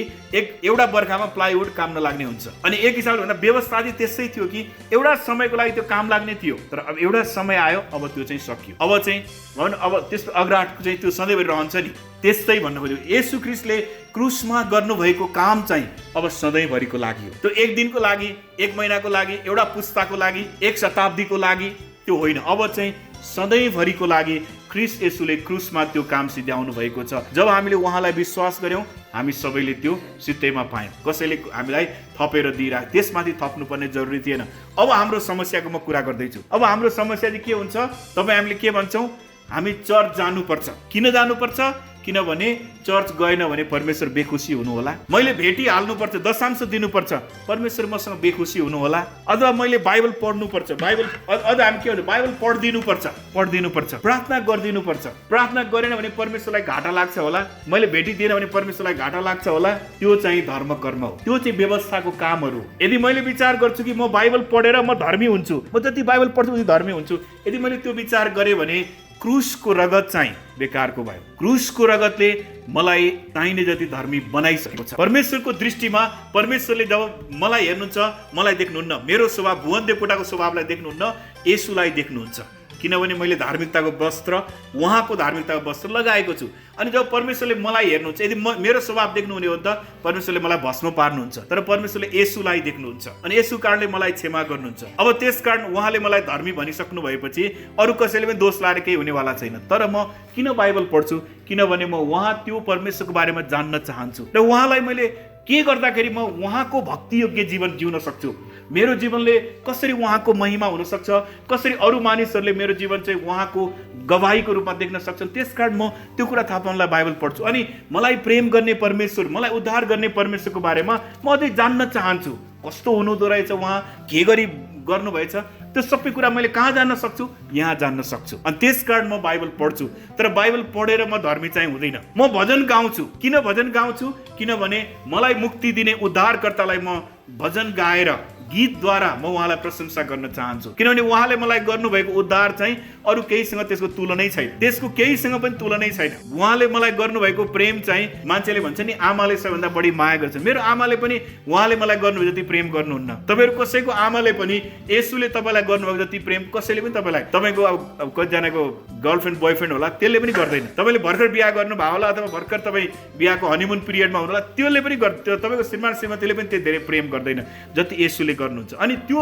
एउटा बर्खामा प्लाइवुड काम नलाग्ने हुन्छ। अनि एक हिसाबले भन्दा व्यवस्था चाहिँ त्यसै थियो कि एउटा समयको लागि त्यो काम लाग्ने थियो, तर अब एउटा समय आयो, अब त्यो चाहिँ सकियो। अब चाहिँ अब त्यस्तो अग्राटको चाहिँ त्यो सधैँभरि रहन्छ नि, त्यस्तै भन्नु खोज्यो। येशू ख्रीष्टले क्रुसमा गर्नुभएको काम चाहिँ अब सधैँभरिको लागि हो। त्यो एक दिनको लागि, एक महिनाको लागि, एउटा पुस्ताको लागि, एक शताब्दीको लागि त्यो होइन। अब चाहिँ सधैँभरिको लागि ख्रीष्ट येशूले क्रुसमा त्यो काम सिद्ध्याउनु भएको छ। जब हामीले उहाँलाई विश्वास गर्यौँ, हामी सबैले त्यो सित्तैमा पायौँ। कसैले हामीलाई थपेर दिइरहेको, त्यसमाथि थप्नुपर्ने जरुरी थिएन। अब हाम्रो समस्याको म कुरा गर्दैछु। अब हाम्रो समस्या चाहिँ के हुन्छ? तपाईँ हामीले के भन्छौँ? हामी चर्च जानुपर्छ। किन जानुपर्छ? किनभने चर्च गएन भने परमेश्वर बेखुसी हुनु होला। मैले भेटिहाल्नुपर्छ, दशांश दिनुपर्छ, परमेश्वर मसँग बेखुसी हुनु होला। अथवा मैले बाइबल पढ्नुपर्छ, बाइबल अझ हामी के भन्छ? बाइबल पढिदिनुपर्छ, प्रार्थना गरिदिनुपर्छ। प्रार्थना गरेन भने परमेश्वरलाई घाटा लाग्छ होला। मैले भेटिदिएन भने परमेश्वरलाई घाटा लाग्छ होला। त्यो चाहिँ धर्म कर्म हो, त्यो चाहिँ व्यवस्थाको कामहरू हो। यदि मैले विचार गर्छु कि म बाइबल पढेर म धर्मी हुन्छु, म जति बाइबल पढ्छु उति धर्मी हुन्छु, यदि मैले त्यो विचार गरेँ भने क्रुसको रगत चाहिँ बेकारको भयो। क्रुसको रगतले मलाई चाहिने जति धर्मी बनाइसकेको छ। परमेश्वरको दृष्टिमा परमेश्वरले जब मलाई हेर्नुहुन्छ, मलाई देख्नुहुन्न, मेरो स्वभाव भुवन देवकोटाको स्वभावलाई देख्नुहुन्न, येशूलाई देख्नुहुन्छ। किनभने मैले धार्मिकताको वस्त्र, उहाँको धार्मिकताको वस्त्र लगाएको छु। अनि जब परमेश्वरले मलाई हेर्नुहुन्छ, यदि मेरो स्वभाव देख्नुहुने हो त परमेश्वरले मलाई भस्म पार्नुहुन्छ, तर परमेश्वरले येशूलाई देख्नुहुन्छ अनि येशू कारणले मलाई क्षमा गर्नुहुन्छ। अब त्यस कारण उहाँले मलाई धर्मी भनिसक्नु भएपछि अरू कसैले पनि दोष लाएर केही हुनेवाला छैन। तर म किन बाइबल पढ्छु? किनभने म उहाँ त्यो परमेश्वरको बारेमा जान्न चाहन्छु र उहाँलाई मैले के गर्दाखेरि म उहाँको भक्ति योग्य जीवन जिउन सक्छु। मेरो जीवनले कसरी उहाँको महिमा हुन सक्छ, कसरी अरू मानिसहरूले मेरो जीवन चाहिँ उहाँको गवाहीको रूपमा देख्न सक्छन्, त्यसकारण म त्यो कुरा थाहा पाउनलाई बाइबल पढ्छु। अनि मलाई प्रेम गर्ने परमेश्वर, मलाई उद्धार गर्ने परमेश्वरको बारेमा म अझै जान्न चाहन्छु। कस्तो हुनुहुँदो रहेछ, उहाँ के गरी गर्नुभएछ, त्यो सबै कुरा मैले कहाँ जान्न सक्छु? यहाँ जान्न सक्छु। अनि त्यसकारण म बाइबल पढ्छु। तर बाइबल पढेर म धर्मी चाहिँ हुँदैन। म भजन गाउँछु। किन भजन गाउँछु? किनभने मलाई मुक्ति दिने उद्धारकर्तालाई म भजन गाएर, गीतद्वारा म उहाँलाई प्रशंसा गर्न चाहन्छु। किनभने उहाँले मलाई गर्नुभएको उद्धार चाहिँ अरू केहीसँग त्यसको तुलनै छैन, त्यसको केहीसँग पनि तुलनै छैन। उहाँले मलाई गर्नुभएको प्रेम चाहिँ, मान्छेले भन्छ नि आमाले सबैभन्दा बढी माया गर्छ, मेरो आमाले पनि उहाँले मलाई गर्नुभएको जति प्रेम गर्नुहुन्न। तपाईँहरू कसैको आमाले पनि येशूले तपाईँलाई गर्नुभएको जति प्रेम कसैले पनि तपाईँलाई, तपाईँको अब कतिजनाको गर्लफ्रेन्ड बोयफ्रेन्ड होला, त्यसले पनि गर्दैन। तपाईँले भर्खर बिहा गर्नुभयो होला अथवा भर्खर तपाईँ बिहाको हनीमुन पिरियडमा हुनु होला, त्यसले पनि तपाईँको श्रीमान श्रीमतीले पनि त्यो धेरै प्रेम गर्दैन जति येशूले गर्नुहुन्छ। अनि त्यो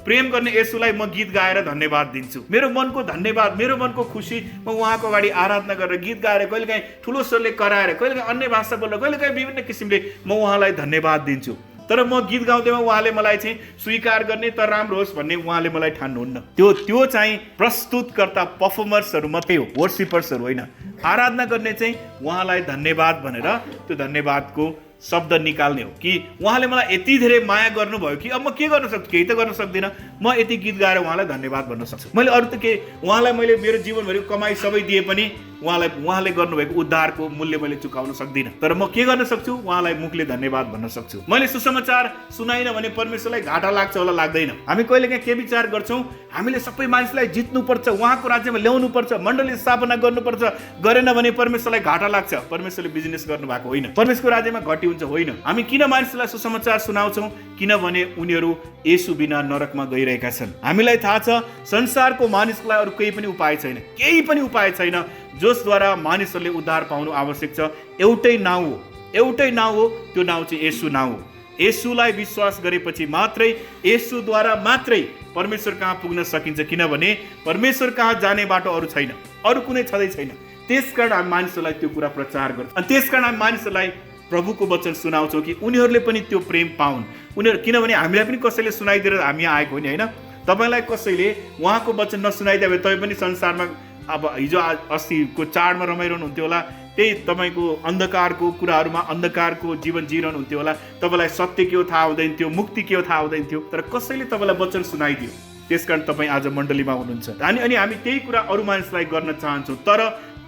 प्रेम गर्ने येशूलाई म गीत गाएर धन्यवाद दिन्छु। मेरो मनको धन्यवाद, मेरो मनको खुसी, म उहाँको अगाडि आराधना गरेर, गीत गाएर, कहिलेकाहीँ ठुलो स्वरले कराएर, कहिलेकाहीँ अन्य भाषा बोलेर, कहिलेकाहीँ विभिन्न किसिमले म उहाँलाई धन्यवाद दिन्छु। तर म गीत गाउँदैमा उहाँले मलाई चाहिँ स्वीकार गर्ने त राम्रो होस् भन्ने उहाँले मलाई ठान्नुहुन्न। त्यो चाहिँ प्रस्तुतकर्ता पर्फर्मर्सहरू मात्रै हो, वर्सिपर्सहरू होइन। आराधना गर्ने चाहिँ उहाँलाई धन्यवाद भनेर त्यो धन्यवादको शब्द निकाल्ने हो कि उहाँले मलाई यति धेरै माया गर्नुभयो कि अब म के गर्न सक्छु? केही त गर्न सक्दिनँ। म यति गीत गाएर उहाँलाई धन्यवाद भन्न सक्छु। मैले अरू त के, उहाँलाई मैले मेरो जीवनभरिको कमाई सबै दिए पनि उहाँले गर्नुभएको उद्धारको मूल्य मैले चुकाउन सक्दिनँ। तर म के गर्न सक्छु? उहाँलाई मुखले धन्यवाद भन्न सक्छु। मैले सुसमाचार सुनाइनँ भने परमेश्वरलाई घाटा लाग्छ होला, लाग्दैन? हामी कहिलेकाहीँ के विचार गर्छौँ? हामीले सबै मानिसलाई जित्नुपर्छ, उहाँको राज्यमा ल्याउनुपर्छ, मण्डली स्थापना गर्नुपर्छ, गरेन भने परमेश्वरलाई घाटा लाग्छ। परमेश्वरले बिजनेस गर्नुभएको होइन, परमेश्वरको राज्यमा घटी हुन्छ होइन। हामी किन मानिसलाई सुसमाचार सुनाउँछौँ? किनभने उनीहरू येशू बिना नरकमा गइरहेका छन्। हामीलाई थाहा छ संसारको मानिसलाई अरू केही पनि उपाय छैन, केही पनि उपाय छैन जसद्वारा मानिसहरूले उद्धार पाउनु आवश्यक छ। एउटै नाउँ हो, एउटै नाउँ हो, त्यो नाउँ चाहिँ येशू नाउँ हो। येशूलाई विश्वास गरेपछि मात्रै, येशूद्वारा मात्रै परमेश्वर कहाँ पुग्न सकिन्छ। किनभने परमेश्वर कहाँ जाने बाटो अरू छैन, अरू कुनै छँदै छैन। त्यसकारण हामी मानिसहरूलाई त्यो कुरा प्रचार गर्छौँ अनि त्यसकारण हामी मानिसहरूलाई प्रभुको वचन सुनाउँछौँ कि उनीहरूले पनि त्यो प्रेम पाउन्। उनीहरू, किनभने हामीलाई पनि कसैले सुनाइदिएर हामी आएको होइन होइन। तपाईँलाई कसैले उहाँको वचन नसुनाइदियो भने तपाईँ पनि संसारमा अब हिजो अस्तिको चाडमा रमाइरहनु हुन्थ्यो होला, त्यही तपाईँको अन्धकारको कुराहरूमा अन्धकारको जीवन जिरहनु हुन्थ्यो होला। तपाईँलाई सत्य के हो थाहा हुँदैन थियो, मुक्ति के हो थाहा हुँदैन थियो, तर कसैले तपाईँलाई वचन सुनाइदियो। त्यसकारण तपाईँ आज मण्डलीमा हुनुहुन्छ। अनि हामी त्यही कुरा अरू मानिसलाई गर्न चाहन्छौँ। तर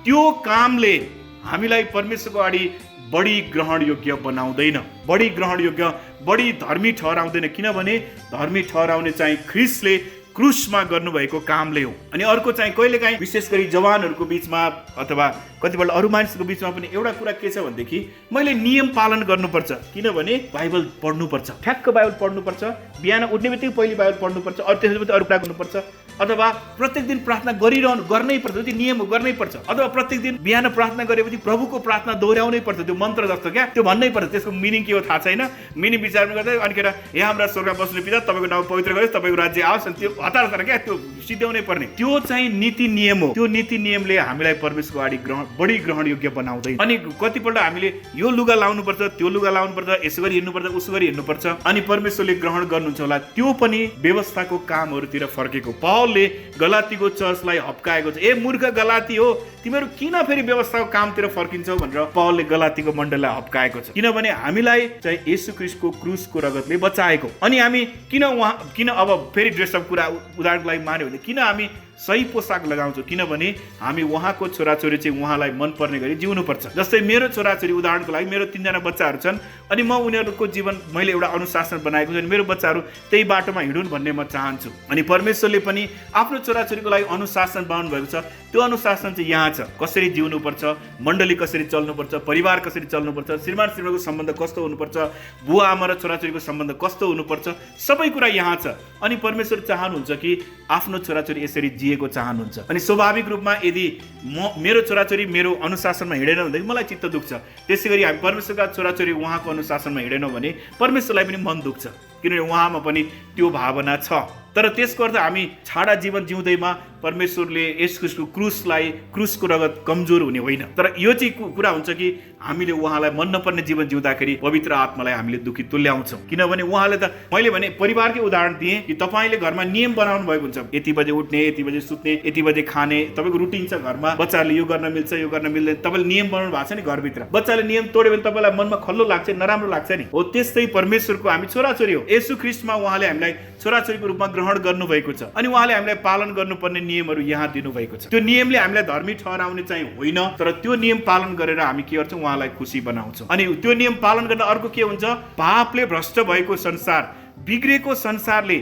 त्यो कामले हामीलाई परमेश्वरको अगाडि बढी ग्रहण योग्य बनाउँदैन, बढी ग्रहण योग्य, बढी धर्मी ठहराउँदैन। किनभने धर्मी ठहराउने चाहिँ ख्रीष्टले क्रुसमा गर्नुभएको कामले हो। अनि अर्को चाहिँ कहिलेकाहीँ विशेष गरी जवानहरूको बिचमा अथवा कतिपल्ट अरू मानिसको बिचमा पनि एउटा कुरा के छ भनेदेखि मैले नियम पालन गर्नुपर्छ, किनभने बाइबल पढ्नुपर्छ, ठ्याक्क बाइबल पढ्नुपर्छ, बिहान उठ्ने बित्तिकै पहिले बाइबल पढ्नुपर्छ, त्यसपछि अरू कुरा गर्नुपर्छ, अथवा प्रत्येक दिन प्रार्थना गर्नै पर्छ, त्यो नियम हो, गर्नै पर्छ, अथवा प्रत्येक दिन बिहान प्रार्थना गरेपछि प्रभुको प्रार्थना दोहोऱ्याउनै पर्छ, त्यो मन्त्र जस्तो क्या, त्यो भन्नै पर्छ। त्यसको मिनिङ के हो थाहा छैन, मिनिङ विचार गर्दै अनिखेर यहाँ हाम्रा स्वर्गमा बस्ने पिता तपाईँको नाम पवित्र गरोस्, तपाईँको राज्य आओस्, अनि त्यो हतार हतार क्या त्यो सिद्ध्याउनै पर्ने, त्यो चाहिँ नीति नियम हो। त्यो नीति नियमले हामीलाई परमेश्वरको अगाडि बढी ग्रहण योग्य बनाउँदैन। अनि कतिपल्ट हामीले यो लुगा लाउनुपर्छ, त्यो लुगा लाउनुपर्छ, यसो गरी हिँड्नुपर्छ, उसो गरी हिँड्नुपर्छ, अनि परमेश्वरले ग्रहण गर्नुहुन्छ होला, त्यो पनि व्यवस्थाको कामहरूतिर फर्केको। पावलले गलातीको चर्चलाई हप्काएको छ, ए मूर्ख गलाती हो, तिमीहरू किन फेरि व्यवस्थाको कामतिर फर्किन्छौ भनेर पावलले गलातीको मण्डललाई हप्काएको छ। किनभने हामीलाई चाहिँ येशू ख्रीष्टको क्रुसको रगतले बचाएको। अनि हामी किन अब फेरि ड्रेसअप कुरा उदाहरणको लागि मान्यो भने किन हामी सही पोसाक लगाउँछौँ, किनभने हामी उहाँको छोराछोरी चाहिँ उहाँलाई मनपर्ने गरी जिउनुपर्छ। जस्तै मेरो छोराछोरी उदाहरणको लागि मेरो 3 जना बच्चाहरू छन्, अनि म उनीहरूको जीवन मैले एउटा अनुशासन बनाएको छु, अनि मेरो बच्चाहरू त्यही बाटोमा हिँडुन् भन्ने म चाहन्छु। अनि परमेश्वरले पनि आफ्नो छोराछोरीको लागि अनुशासन बनाउनु भएको छ। त्यो अनुशासन चाहिँ यहाँ छ, कसरी जिउनुपर्छ, मण्डली कसरी चल्नुपर्छ, परिवार कसरी चल्नुपर्छ, श्रीमान श्रीमानको सम्बन्ध कस्तो हुनुपर्छ, बुवा आमा र छोराछोरीको सम्बन्ध कस्तो हुनुपर्छ, सबै कुरा यहाँ छ। अनि परमेश्वर चाहनुहुन्छ कि आफ्नो छोराछोरी यसरी जिएको चाहनुहुन्छ। अनि स्वाभाविक रूपमा यदि मेरो छोराछोरी मेरो अनुशासनमा हिँडेन भनेदेखि मलाई चित्त दुख्छ। त्यसै गरी हामी परमेश्वरका छोराछोरी उहाँको अनुशासनमा हिँडेनौँ भने परमेश्वरलाई पनि मन दुख्छ, किनभने उहाँमा पनि त्यो भावना छ। तर त्यसको अर्थ हामी छाडा जीवन जिउँदैमा परमेश्वरले येशू ख्रीष्टको क्रुसको रगत कमजोर हुने होइन। तर यो चाहिँ कुरा हुन्छ कि हामीले उहाँलाई मन नपर्ने जीवन जिउँदाखेरि पवित्र आत्मालाई हामीले दुखी तुल्याउँछौँ। किनभने उहाँले त मैले भने परिवारकै उदाहरण दिएँ कि तपाईँले घरमा नियम बनाउनु भएको हुन्छ, यति बजे उठ्ने, यति बजे सुत्ने, यति बजे खाने, तपाईँको रुटिन छ घरमा, बच्चाहरूले यो गर्न मिल्छ, यो गर्न मिल्दैन, तपाईँले नियम बनाउनु भएको छ नि घरभित्र। बच्चाले नियम तोड्यो भने तपाईँलाई मनमा खल्लो लाग्छ, नराम्रो लाग्छ नि। हो त्यस्तै परमेश्वरको हामी छोराछोरी हो। येशू ख्रीष्टमा उहाँले हामीलाई छोराछोरीको रूपमा ग्रहण गर्नुभएको छ, अनि उहाँले हामीलाई पालन गर्नुपर्ने नियमहरू यहाँ दिनुभएको छ। त्यो नियमले हामीलाई धर्मी ठहराउने चाहिँ होइन, तर त्यो नियम पालन गरेर हामी के गर्छौँ, उहाँलाई खुसी बनाउँछौँ। अनि त्यो नियम पालन गर्दा अर्को के हुन्छ, पापले भ्रष्ट भएको संसार, बिग्रेको संसारले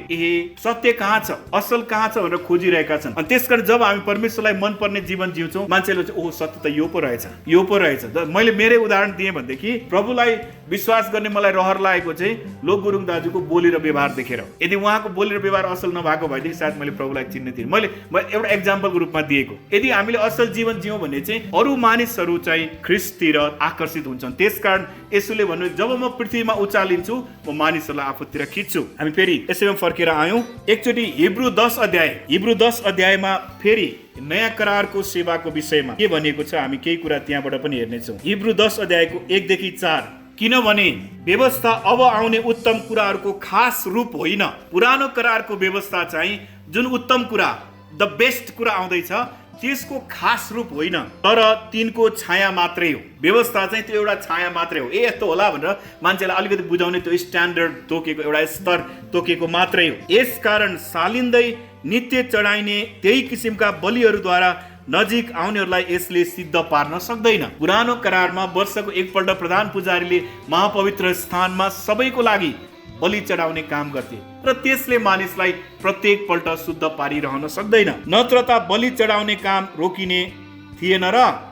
सत्य कहाँ छ, असल कहाँ छ भनेर खोजिरहेका छन्। अनि त्यसकारण जब हामी परमेश्वरलाई मनपर्ने जीवन जिउँछौँ, मान्छेले चाहिँ ओहो सत्य त यो पो रहेछ, यो पो रहेछ। मैले मेरै उदाहरण दिएँ भनेदेखि प्रभुलाई विश्वास गर्ने मलाई रहर लागेको चाहिँ लोक गुरुङ दाजुको बोली र व्यवहार देखेर। यदि उहाँको बोली र व्यवहार असल नभएको भएदेखि सायद मैले प्रभुलाई चिन्ने थिएँ। मैले एउटा एक्जाम्पलको रूपमा दिएको। यदि हामीले असल जीवन जियौँ भने चाहिँ अरू मानिसहरू चाहिँ ख्रीष्टतिर आकर्षित हुन्छन्। त्यसकारण यसुले भन्नु, जब म पृथ्वीमा उचालिन्छु म मानिसहरूलाई आफूतिर खिच्छु। हामी फेरि यसैमा फर्केर आयौँ एकचोटि हिब्रू 10 अध्यायमा फेरि नयाँ करारको सेवाको विषयमा के भनिएको छ, हामी केही कुरा त्यहाँबाट पनि हेर्नेछौँ। हिब्रू 10 अध्यायको 1 देखि 4, किनभने व्यवस्था अब आउने उत्तम कुराहरूको खास रूप होइन। पुरानो करारको व्यवस्था चाहिँ जुन उत्तम कुरा, द बेस्ट कुरा आउँदैछ, त्यसको खास रूप होइन, तर तिनको छाया मात्रै हो। व्यवस्था चाहिँ त्यो एउटा छाया मात्रै हो। यस्तो होला भनेर मान्छेलाई अलिकति बुझाउने त्यो स्ट्यान्डर्ड तोकेको, एउटा स्तर तोकेको मात्रै हो। यसकारण सालिँदै नित्य चढाइने त्यही किसिमका बलिहरूद्वारा नजिक आउनेहरूलाई यसले सिद्ध पार्न सक्दैन। पुरानो करारमा वर्षको एकपल्ट प्रधान पुजारीले महापवित्र स्थानमा सबैको लागि बलि चढाउने काम गर्थे र त्यसले मानिसलाई प्रत्येक पल्ट शुद्ध पारिरहन सक्दैन, नत्र त बलि चढाउने काम रोकिने थिएन र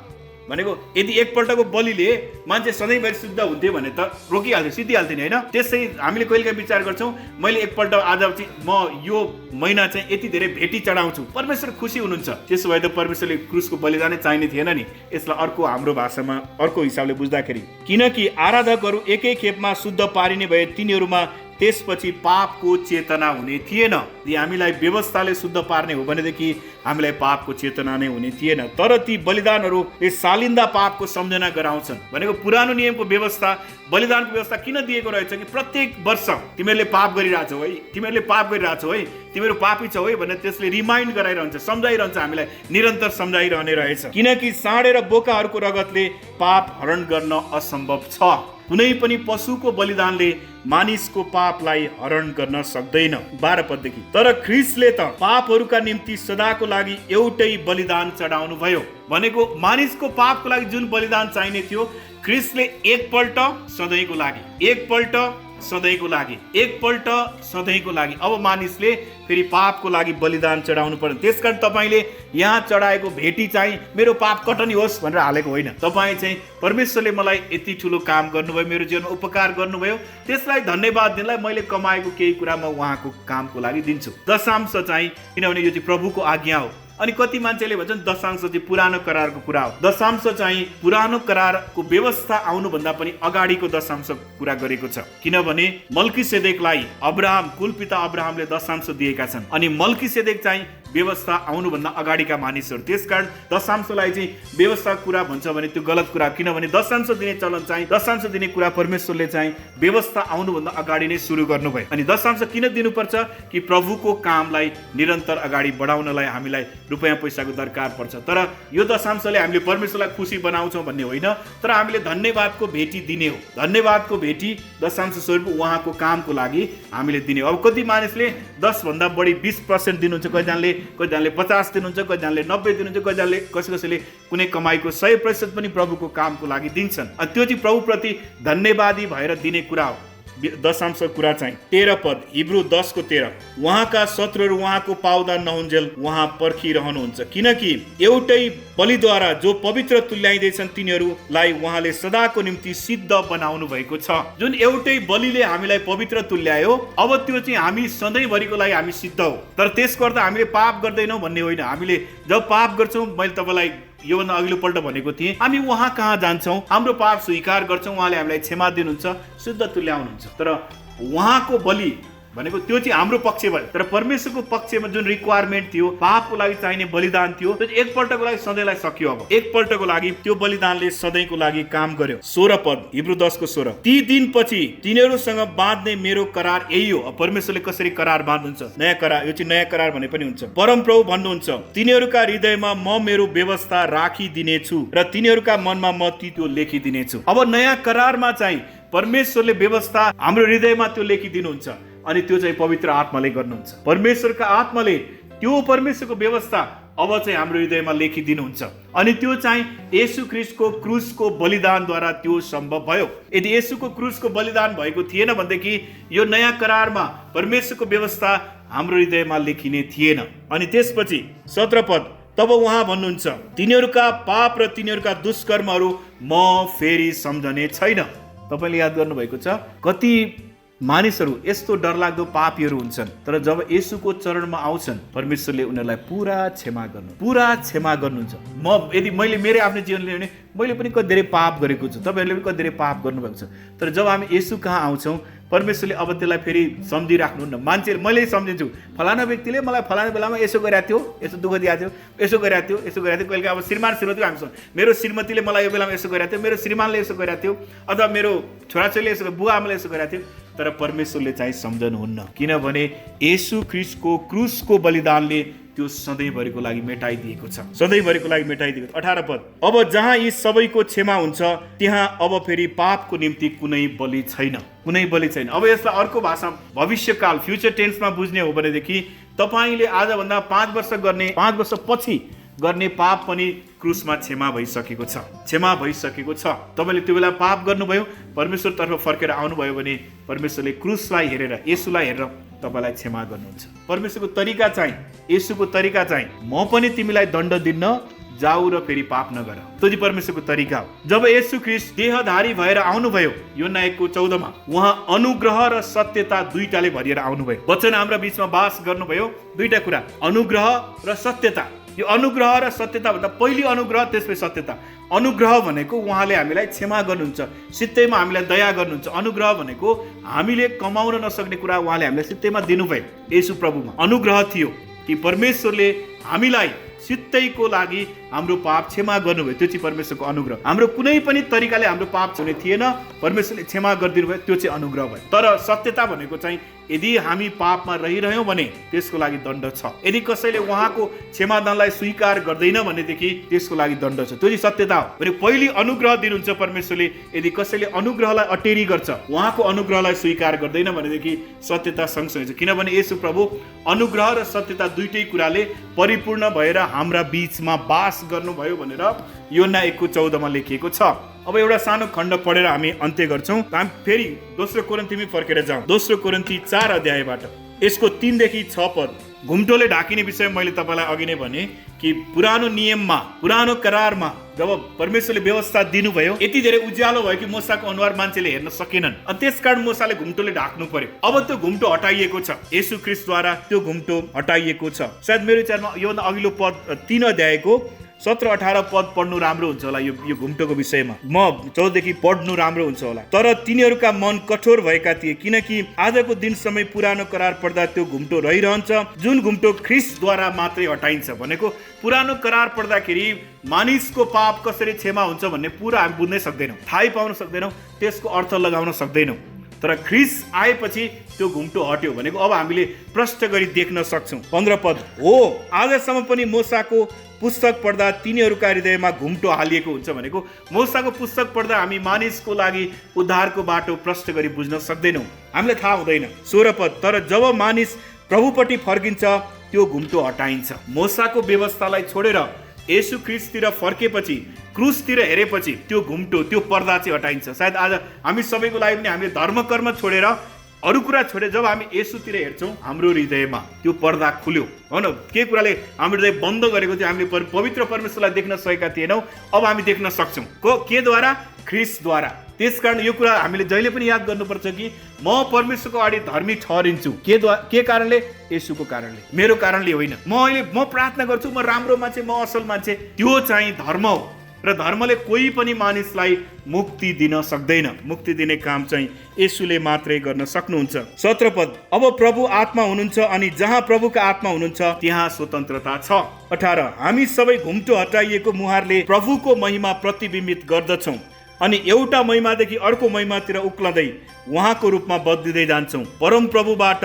भनेको यदि एकपल्टको बलिले मान्छे सधैँभरि शुद्ध हुन्थ्यो भने त रोकिहाल्थ्यो, सिद्धिहाल्थ्यो नि, होइन? त्यसै हामीले कहिलेकाहीँ विचार गर्छौँ, मैले एकपल्ट आज चाहिँ म यो महिना चाहिँ यति धेरै भेटी चढाउँछु, परमेश्वर खुसी हुनुहुन्छ। त्यसो भए त परमेश्वरले क्रुसको बलिदानै चाहिने थिएन नि। यसलाई अर्को हाम्रो भाषामा अर्को हिसाबले बुझ्दाखेरि, किनकि आराधकहरू एकै खेपमा शुद्ध पारिने भए तिनीहरूमा त्यसपछि पापको चेतना हुने थिएन। यदि हामीलाई व्यवस्थाले शुद्ध पार्ने हो भनेदेखि हामीलाई पापको चेतना नै हुने थिएन। तर ती बलिदानहरूले सालिन्दा पापको सम्झना गराउँछन्। भनेको पुरानो नियमको व्यवस्था, बलिदानको व्यवस्था किन दिएको रहेछ कि प्रत्येक वर्ष तिमीहरूले पाप गरिरहेछौ है, तिमीहरूले पाप गरिरहेछौ है, तिमीहरू पापी छौ है भनेर त्यसले रिमाइन्ड गराइरहन्छ, सम्झाइरहन्छ, हामीलाई निरन्तर सम्झाइरहने रहेछ। किनकि साँडे र बोकाहरूको रगतले पाप हरण गर्न असम्भव छ। कुनै पनि पशुको बलिदानले मानिसको पापलाई हरण गर्न सक्दैन। 12 पददेखि, तर ख्रीष्टले त पापहरूका निम्ति सदाको लागि एउटै बलिदान चढाउनु भयो। भनेको मानिसको पापको लागि जुन बलिदान चाहिने थियो, ख्रीष्टले एकपल्ट सधैँको लागि, एकपल्ट सधैँको लागि, एकपल्ट सधैँको लागि। अब मानिसले फेरि पापको लागि बलिदान चढाउनु पर्ने। त्यसकारण तपाईँले यहाँ चढाएको भेटी चाहिँ मेरो पाप कटनी होस् भनेर हालेको होइन। तपाईँ चाहिँ परमेश्वरले मलाई यति ठुलो काम गर्नुभयो, मेरो जीवनमा उपकार गर्नुभयो, त्यसलाई धन्यवाद दिनलाई मैले कमाएको केही कुरा म उहाँको कामको लागि दिन्छु। दशांश चाहिँ, किनभने यो चाहिँ प्रभुको आज्ञा हो। अनि कति मान्छेले भन्छन् दशांश चाहिँ पुरानो करारको कुरा हो। दशांश चाहिँ पुरानो करारको व्यवस्था आउनुभन्दा पनि अगाडिको दशांश कुरा गरेको छ। किनभने मल्कीसेदेकलाई अब्राहम, कुलपिता अब्राहमले दशांश दिएका छन्, अनि मल्कीसेदेक चाहिँ व्यवस्था आउनुभन्दा अगाडिका मानिसहरू। त्यसकारण दशांशलाई चाहिँ व्यवस्था कुरा भन्छ भने त्यो गलत कुरा। किनभने दशांश दिने चलन चाहिँ, दशांश दिने कुरा परमेश्वरले चाहिँ व्यवस्था आउनुभन्दा अगाडि नै सुरु गर्नुभयो। अनि दशांश किन दिनुपर्छ? कि प्रभुको कामलाई निरन्तर अगाडि बढाउनलाई हामीलाई रुपैयाँ पैसाको दरकार पर्छ। तर यो दशांशले हामीले परमेश्वरलाई खुसी बनाउँछौँ भन्ने होइन, तर हामीले धन्यवादको भेटी दिने हो। धन्यवादको भेटी दशांश स्वरूप उहाँको कामको लागि हामीले दिने हो। अब कति मानिसले 10 भन्दा बढी 20% दिनुहुन्छ, कतिजनाले 50 दिनुहुन्छ, कतिजनाले 90 दिनुहुन्छ, कतिजनाले कसैले कुनै कमाइको 100% पनि प्रभुको कामको लागि दिन्छन्। अनि त्यो चाहिँ प्रभुप्रति धन्यवादी भएर दिने कुरा हो। दशांश कुरा चाहिँ 13 पद, हिब्रू 10:13, उहाँका शत्रुहरू उहाँको पाउदा नहुन्जेल उहाँ पर्खिरहनुहुन्छ, किनकि एउटै बलिद्वारा जो पवित्र तुल्याइँदैछन् तिनीहरूलाई उहाँले सदाको निम्ति सिद्ध बनाउनु भएको छ। जुन एउटै बलिले हामीलाई पवित्र तुल्यायो, अब त्यो चाहिँ हामी सधैँभरिको लागि हामी सिद्ध हो। तर त्यसको अर्थ हामीले पाप गर्दैनौँ भन्ने होइन। हामीले जब पाप गर्छौँ, मैले तपाईँलाई योभन्दा अघिल्लो पल्ट भनेको थिएँ, हामी उहाँ कहाँ जान्छौँ, हाम्रो पाप स्वीकार गर्छौँ, उहाँले हामीलाई क्षमा दिनुहुन्छ, शुद्ध तुल्याउनुहुन्छ। तर उहाँको बलि भनेको त्यो चाहिँ हाम्रो पक्ष भयो। तर परमेश्वरको पक्षमा जुन रिक्वायरमेन्ट थियो, पापको लागि चाहिने बलिदान थियो, त्यो एकपल्टको लागि सधैँलाई सकियो। अब एकपल्टको लागि त्यो बलिदानले सधैँको लागि काम गर्यो। 16 पद, हिब्रू 10:16, ती दिनपछि तिनीहरूसँग बाँध्ने मेरो करार यही हो। परमेश्वरले कसरी करार बाँध्नुहुन्छ? नयाँ करार, यो चाहिँ नयाँ करार भने पनि हुन्छ। परमप्रभु भन्नुहुन्छ, तिनीहरूका हृदयमा म मेरो व्यवस्था राखिदिनेछु र तिनीहरूका मनमा म त्यो लेखिदिनेछु। अब नयाँ करारमा चाहिँ परमेश्वरले व्यवस्था हाम्रो हृदयमा त्यो लेखिदिनुहुन्छ, अनि त्यो चाहिँ पवित्र आत्माले गर्नुहुन्छ। परमेश्वरका आत्माले त्यो परमेश्वरको व्यवस्था अब चाहिँ हाम्रो हृदयमा लेखिदिनुहुन्छ, अनि त्यो चाहिँ येशू ख्रीष्टको क्रुसको बलिदानद्वारा त्यो सम्भव भयो। यदि येशूको क्रुसको बलिदान भएको थिएन भनेदेखि यो नयाँ करारमा परमेश्वरको व्यवस्था हाम्रो हृदयमा लेखिने थिएन। अनि त्यसपछि 17 पद, तब उहाँ भन्नुहुन्छ, तिनीहरूका पाप र तिनीहरूका दुष्कर्महरू म फेरि सम्झने छैन। तपाईँले याद गर्नुभएको छ, कति मानिसहरू यस्तो डरलाग्दो पापीहरू हुन्छन्, तर जब येशूको चरणमा आउँछन् परमेश्वरले उनीहरूलाई पुरा क्षमा गर्नुहुन्छ। यदि मैले मेरो आफ्नो जीवन लिएँ भने मैले पनि कति धेरै पाप गरेको छु, तपाईँहरूले पनि कति धेरै पाप गर्नुभएको छ। तर जब हामी येशू कहाँ आउँछौँ, परमेश्वरले अब त्यसलाई फेरि सम्झिराख्नुहुन्न। मान्छेले मैले सम्झिन्छु, फलाना व्यक्तिले मलाई फलाना बेलामा यसो गरेको थियो, यसो दुःख दिएको थियो, यसो गरेको थियो। कहिले अब श्रीमती हामीसँग, मेरो श्रीमतीले मलाई यो बेलामा यसो गरेको थियो, मेरो श्रीमानले यसो गरेको थियो, अथवा मेरो छोराछोरीले यसो, बुवा आमाले यसो गरेको थियो। तर परमेश्वरले चाहिँ सम्झनुहुन्न, किनभने येशू ख्रीष्टको क्रुसको बलिदानले त्यो सधैँभरिको लागि मेटाइदिएको छ, सधैँभरिको लागि मेटाइदिएको। 18 पद, अब जहाँ यी सबैको क्षमा हुन्छ त्यहाँ अब फेरि पापको निम्ति कुनै बलि छैन। अब यसलाई अर्को भाषा भविष्यकाल, फ्युचर टेन्समा बुझ्ने हो भनेदेखि तपाईँले आजभन्दा 5 वर्ष पछि गर्ने पाप पनि क्रुसमा क्षमा भइसकेको छ। तपाईँले त्यो बेला पाप गर्नुभयो, परमेश्वरतर्फ फर्केर आउनुभयो भने परमेश्वरले क्रुसलाई हेरेर, येशूलाई हेरेर तपाईँलाई क्षमा गर्नुहुन्छ। परमेश्वरको तरिका चाहिँ, येशूको तरिका चाहिँ, म पनि तिमीलाई दण्ड दिन्न, जाऊ र फेरि पाप नगर। त्यो चाहिँ परमेश्वरको तरिका हो। जब येशू ख्रीष्ट देहधारी भएर आउनुभयो, यूहन्ना 1:14, उहाँ अनुग्रह र सत्यता दुईटाले भरिएर आउनुभयो। वचन हाम्रा बीचमा वास गर्नुभयो। दुईटा कुरा, अनुग्रह र सत्यता। यो अनुग्रह र सत्यता भन्दा पहिलो अनुग्रह, त्यसपछि सत्यता। अनुग्रह भनेको उहाँले हामीलाई क्षमा गर्नुहुन्छ, सित्तैमा हामीलाई दया गर्नुहुन्छ। अनुग्रह भनेको हामीले कमाउन नसक्ने कुरा उहाँले हामीलाई सित्तैमा दिनुभयो। येशू प्रभुमा अनुग्रह थियो कि परमेश्वरले हामीलाई सित्तैको लागि हाम्रो पाप क्षमा गर्नुभयो। त्यो चाहिँ परमेश्वरको अनुग्रह। हाम्रो कुनै पनि तरिकाले हाम्रो पाप हुने थिएन, परमेश्वरले क्षमा गरिदिनु भयो, त्यो चाहिँ अनुग्रह भयो। तर सत्यता भनेको चाहिँ यदि हामी पापमा रहिरह्यौँ भने त्यसको लागि दण्ड छ। यदि कसैले उहाँको क्षमादानलाई स्वीकार गर्दैन भनेदेखि त्यसको लागि दण्ड छ। त्यो चाहिँ सत्यता हो। भने पहिले अनुग्रह दिनुहुन्छ परमेश्वरले। यदि कसैले अनुग्रहलाई अटेरी गर्छ, उहाँको अनुग्रहलाई स्वीकार गर्दैन भनेदेखि सत्यता सँगसँगै छ। किनभने येशू प्रभु अनुग्रह र सत्यता दुईटै कुराले परिपूर्ण भएर हाम्रा बीचमा वास गर्नुभयो भनेर यूहन्ना 1:14 लेखिएको छ। अब एउटा सानो खण्ड पढेर हामी अन्त्य गर्छौँ। हामी फेरि दोस्रो कोरिन्थीमै फर्केर जाउँ। दोस्रो कोरिन्थी 4 अध्यायबाट यसको 3 देखि 6 पद। घुम्टोले ढाकिने विषय मैले तपाईँलाई अघि नै भने कि पुरानो नियममा, पुरानो करारमा जब परमेश्वरले व्यवस्था दिनुभयो, यति धेरै उज्यालो भयो कि मूसाको अनुहार मान्छेले हेर्न सकेनन्, अनि त्यसकारण मूसाले घुम्टोले ढाक्नु पर्यो। अब त्यो घुम्टो हटाइएको छ, येशू ख्रीष्टद्वारा त्यो घुम्टो हटाइएको छ। सायद मेरो विचारमा योभन्दा अघिल्लो पद 3 अध्यायको 17-18 पद पढ्नु राम्रो हुन्छ होला यो घुम्टोको विषयमा। म 14 देखि पढ्नु राम्रो हुन्छ होला। तर तिनीहरूका मन कठोर भएका थिए, किनकि आजको दिनसम्म पुरानो करार पढ्दा त्यो घुम्टो रहिरहन्छ, जुन घुम्टो ख्रीष्टद्वारा मात्रै हटाइन्छ। भनेको पुरानो करार पढ्दाखेरि मानिसको पाप कसरी क्षमा हुन्छ भन्ने पुरा हामी बुझ्नै सक्दैनौँ, थाहै पाउन सक्दैनौँ, त्यसको अर्थ लगाउन सक्दैनौँ। तर ख्रीष्ट आएपछि त्यो घुम्टो हट्यो भनेको अब हामीले प्रष्ट गरी देख्न सक्छौँ। 15 पद हो, आजसम्म पनि मूसाको पुस्तक पढ्दा तिनीहरूका हृदयमा घुम्टो हालिएको हुन्छ। भनेको मूसाको पुस्तक पढ्दा हामी मानिसको लागि उद्धारको बाटो प्रष्ट गरी बुझ्न सक्दैनौँ, हामीलाई थाहा हुँदैन। 16 पद तर जब मानिस प्रभुपट्टि फर्किन्छ त्यो घुम्टो हटाइन्छ। मूसाको व्यवस्थालाई छोडेर येशू ख्रीष्टतिर फर्केपछि, क्रुसतिर हेरेपछि त्यो घुम्टो, त्यो पर्दा चाहिँ हटाइन्छ। सायद आज हामी सबैको लागि पनि हामीले धर्म कर्म छोडेर, अरू कुरा छोडेर जब हामी येशूतिर हेर्छौँ, हाम्रो हृदयमा त्यो पर्दा खुल्यो हो न। के कुराले हाम्रो हृदय बन्द गरेको थियो, हामीले पवित्र परमेश्वरलाई देख्न सकेका थिएनौँ, अब हामी देख्न सक्छौँ। केद्वारा? ख्रीष्टद्वारा। त्यसकारण यो कुरा हामीले जहिले पनि याद गर्नुपर्छ कि म परमेश्वरको अगाडि धर्मी ठहरिन्छु। के कारणले? येशूको कारणले, मेरो कारणले होइन। म प्रार्थना गर्छु, म राम्रो मान्छे, म असल मान्छे, त्यो चाहिँ धर्म हो। र धर्मले कोही पनि मानिसलाई मुक्ति दिन सक्दैन। मुक्ति दिने काम चाहिँ येशूले मात्रै गर्न सक्नुहुन्छ। 17 पद अब प्रभु आत्मा हुनुहुन्छ, अनि जहाँ प्रभुका आत्मा हुनुहुन्छ त्यहाँ स्वतन्त्रता छ। 18 हामी सबै घुम्टो हटाइएको मुहारले प्रभुको महिमा प्रतिबिम्बित गर्दछौँ, अनि एउटा महिमादेखि अर्को महिमातिर उक्लँदै उहाँको रूपमा बदलिँदै जान्छौँ। परम प्रभुबाट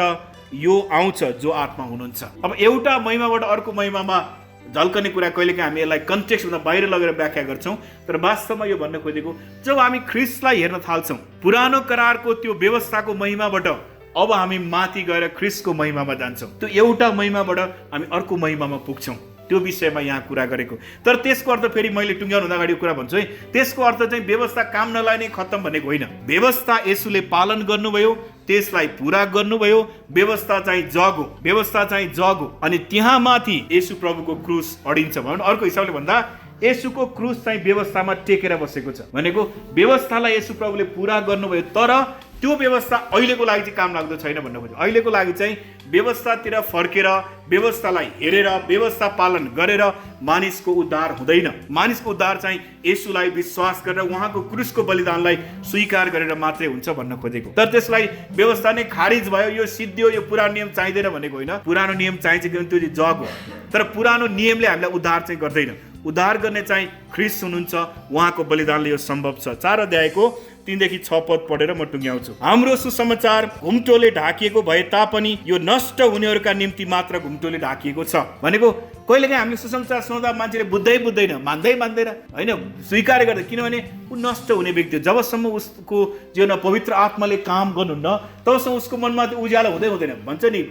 यो आउँछ जो आत्मा हुनुहुन्छ। अब एउटा महिमाबाट अर्को महिमामा झल्कने कुरा कहिलेकाहीँ हामी यसलाई कन्टेक्स्टभन्दा बाहिर लगेर व्याख्या गर्छौँ, तर वास्तवमा यो भन्न खोजेको जब हामी ख्रीष्टलाई हेर्न थाल्छौँ, पुरानो करारको त्यो व्यवस्थाको महिमाबाट अब हामी माथि गएर ख्रीष्टको महिमामा जान्छौँ। त्यो एउटा महिमाबाट हामी अर्को महिमामा पुग्छौँ। त्यो विषयमा यहाँ कुरा गरेको। तर त्यसको अर्थ फेरि मैले टुङ्ग्याउनुभन्दा अगाडि कुरा भन्छु है, त्यसको अर्थ चाहिँ व्यवस्था काम नलाग्ने खत्तम भनेको होइन। व्यवस्था येशूले पालन गर्नुभयो, त्यसलाई पुरा गर्नुभयो। व्यवस्था चाहिँ जग हो, व्यवस्था चाहिँ जग हो। अनि त्यहाँ माथि येशू प्रभुको क्रुस अडिन्छ। भने अर्को हिसाबले भन्दा येशूको क्रुस चाहिँ व्यवस्थामा टेकेर बसेको छ। भनेको व्यवस्थालाई येशू प्रभुले पुरा गर्नुभयो, तर त्यो व्यवस्था अहिलेको लागि चाहिँ काम लाग्दो छैन भन्न खोज्छु। अहिलेको लागि चाहिँ व्यवस्थातिर फर्केर, व्यवस्थालाई हेरेर, व्यवस्था पालन गरेर मानिसको उद्धार हुँदैन। मानिसको उद्धार चाहिँ येशूलाई विश्वास गरेर, उहाँको क्रुसको बलिदानलाई स्वीकार गरेर मात्रै हुन्छ भन्न खोजेको। तर त्यसलाई व्यवस्था नै खारिज भयो, यो सिद्धियो, यो पुरानो नियम चाहिँदैन भनेको होइन। पुरानो नियम चाहिन्छ किनभने त्यो चाहिँ जग हो, तर पुरानो नियमले हामीलाई उद्धार चाहिँ गर्दैन। उद्धार गर्ने चाहिँ ख्रीष्ट हुनुहुन्छ, उहाँको बलिदानले यो सम्भव छ। 4 अध्यायको 3 देखि 6 पद पढेर म टुङ्ग्याउँछु। हाम्रो सुसमाचार घुम्टोले ढाकिएको भए तापनि यो नष्ट हुनेहरूका निम्ति मात्र घुम्टोले ढाकिएको छ। भनेको कहिलेकाहीँ हामीले सुसमाचार सुनाउँदा मान्छेले बुझ्दैन, मान्दैन होइन, स्वीकार गर्दैन, किनभने ऊ नष्ट हुने व्यक्ति हो। जबसम्म उसको जीवनमा पवित्र आत्माले काम गर्नुहुन्न तबसम्म उसको मनमा त्यो उज्यालो हुँदैन। भन्छ नि,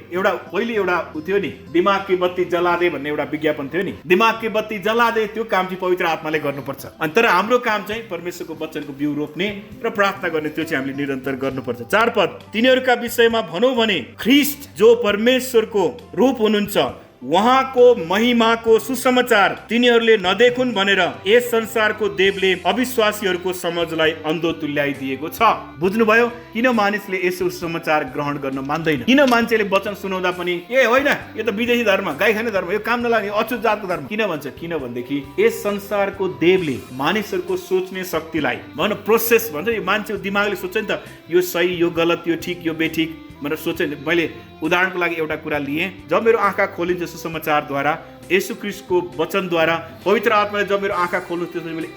पहिले एउटा थियो नि, दिमाग की बत्ती जला दे भन्ने एउटा विज्ञापन थियो नि, दिमाग की बत्ती जला दे, त्यो काम चाहिँ पवित्र आत्माले गर्नुपर्छ। अनि तर हाम्रो काम चाहिँ परमेश्वरको वचनको बिउ रोप्ने र प्रार्थना गर्ने, त्यो चाहिँ हामीले निरन्तर गर्नुपर्छ। 4 पद तिनीहरूका विषयमा भनौँ भने ख्रीष्ट जो परमेश्वरको रूप हुनुहुन्छ, उहाँको महिमाको सुसमाचार तिनीहरूले नदेखुन् भनेर यस संसारको देवले अविश्वासीहरूको समझलाई अन्धो तुल्याइदिएको छ। बुझ्नुभयो किन मानिसले यसो सुसमाचार ग्रहण गर्न मान्दैन? किन मान्छेले वचन सुनाउँदा पनि ए होइन, यो त विदेशी धर्म, गाई खाने धर्म, यो काम नलाग्ने अछुत जातको धर्म किन भन्छ? किनभनेदेखि यस संसारको देवले मानिसहरूको सोच्ने शक्तिलाई भनौँ प्रोसेस भन्छ, यो मान्छेको दिमागले सोच्छ नि त, यो सही, यो गलत, यो ठिक, यो बेठिक भनेर सोचेँ। मैले उदाहरणको लागि एउटा कुरा लिएँ। जब मेरो आँखा खोलिन्छ सुसमाचारद्वारा, येशू ख्रीष्टको वचनद्वारा, पवित्र आत्माले जब मेरो आँखा खोल्नु, त्यसपछि मैले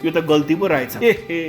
यो त गल्ती पो रहेछ,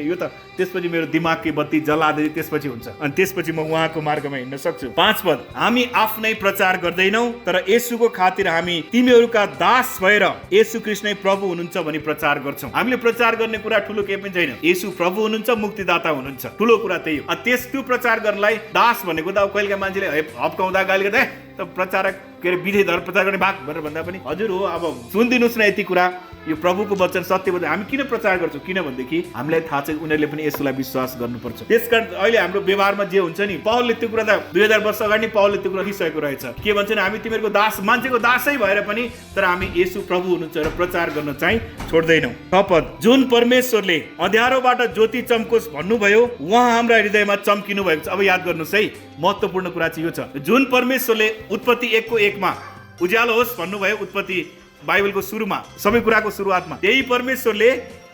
यो त, त्यसपछि मेरो दिमागकी बत्ती जलादे, त्यसपछि हुन्छ, अनि त्यसपछि म उहाँको मार्गमा हिँड्न सक्छु। 5 पद हामी आफ्नै प्रचार गर्दैनौँ, तर येशूको खातिर हामी तिमीहरूका दास भएर येशू ख्रीष्ट नै प्रभु हुनुहुन्छ भनी प्रचार गर्छौँ। हामीले प्रचार गर्ने कुरा ठुलो केही पनि छैन। येशू प्रभु हुनुहुन्छ, मुक्तिदाता हुनुहुन्छ, ठुलो कुरा त्यही हो। त्यो प्रचार गर्नलाई दास भनेको त कहिलेका मान्छेले हप्काउँदा गाली गर्दा त प्रचारक के अरे विधेय धर्म प्रचार गर्ने भाग भनेर भन्दा पनि हजुर हो, अब सुनिदिनुहोस् न यति कुरा, यो प्रभुको वचन सत्य वचन हामी किन प्रचार गर्छौँ? किनभनेदेखि हामीलाई थाहा छ उनीहरूले पनि यसलाई विश्वास गर्नुपर्छ। त्यसकारण अहिले हाम्रो व्यवहारमा जे हुन्छ नि, पावलले त्यो कुरा त 2000 वर्ष अगाडि नै पावलले त्यो कुरा लिइसकेको रहेछ। के भन्छ नि, हामी तिमीहरूको दास, मान्छेको दासै भएर पनि तर हामी येशू प्रभु हुनुहुन्छ र प्रचार गर्न चाहिँ छोड्दैनौँ। शपथ, जुन परमेश्वरले अँध्यारोबाट ज्योति चम्कोस् भन्नुभयो उहाँ हाम्रा हृदयमा चम्किनु भएको छ। अब याद गर्नुहोस् है, महत्त्वपूर्ण कुरा चाहिँ यो छ, जुन परमेश्वरले उत्पत्ति 1:1 मा उज्यालो होस् भन्नुभयो, उत्पत्ति बाइबलको सुरुमा, सबै कुराको सुरुवातमा, त्यही परमेश्वरले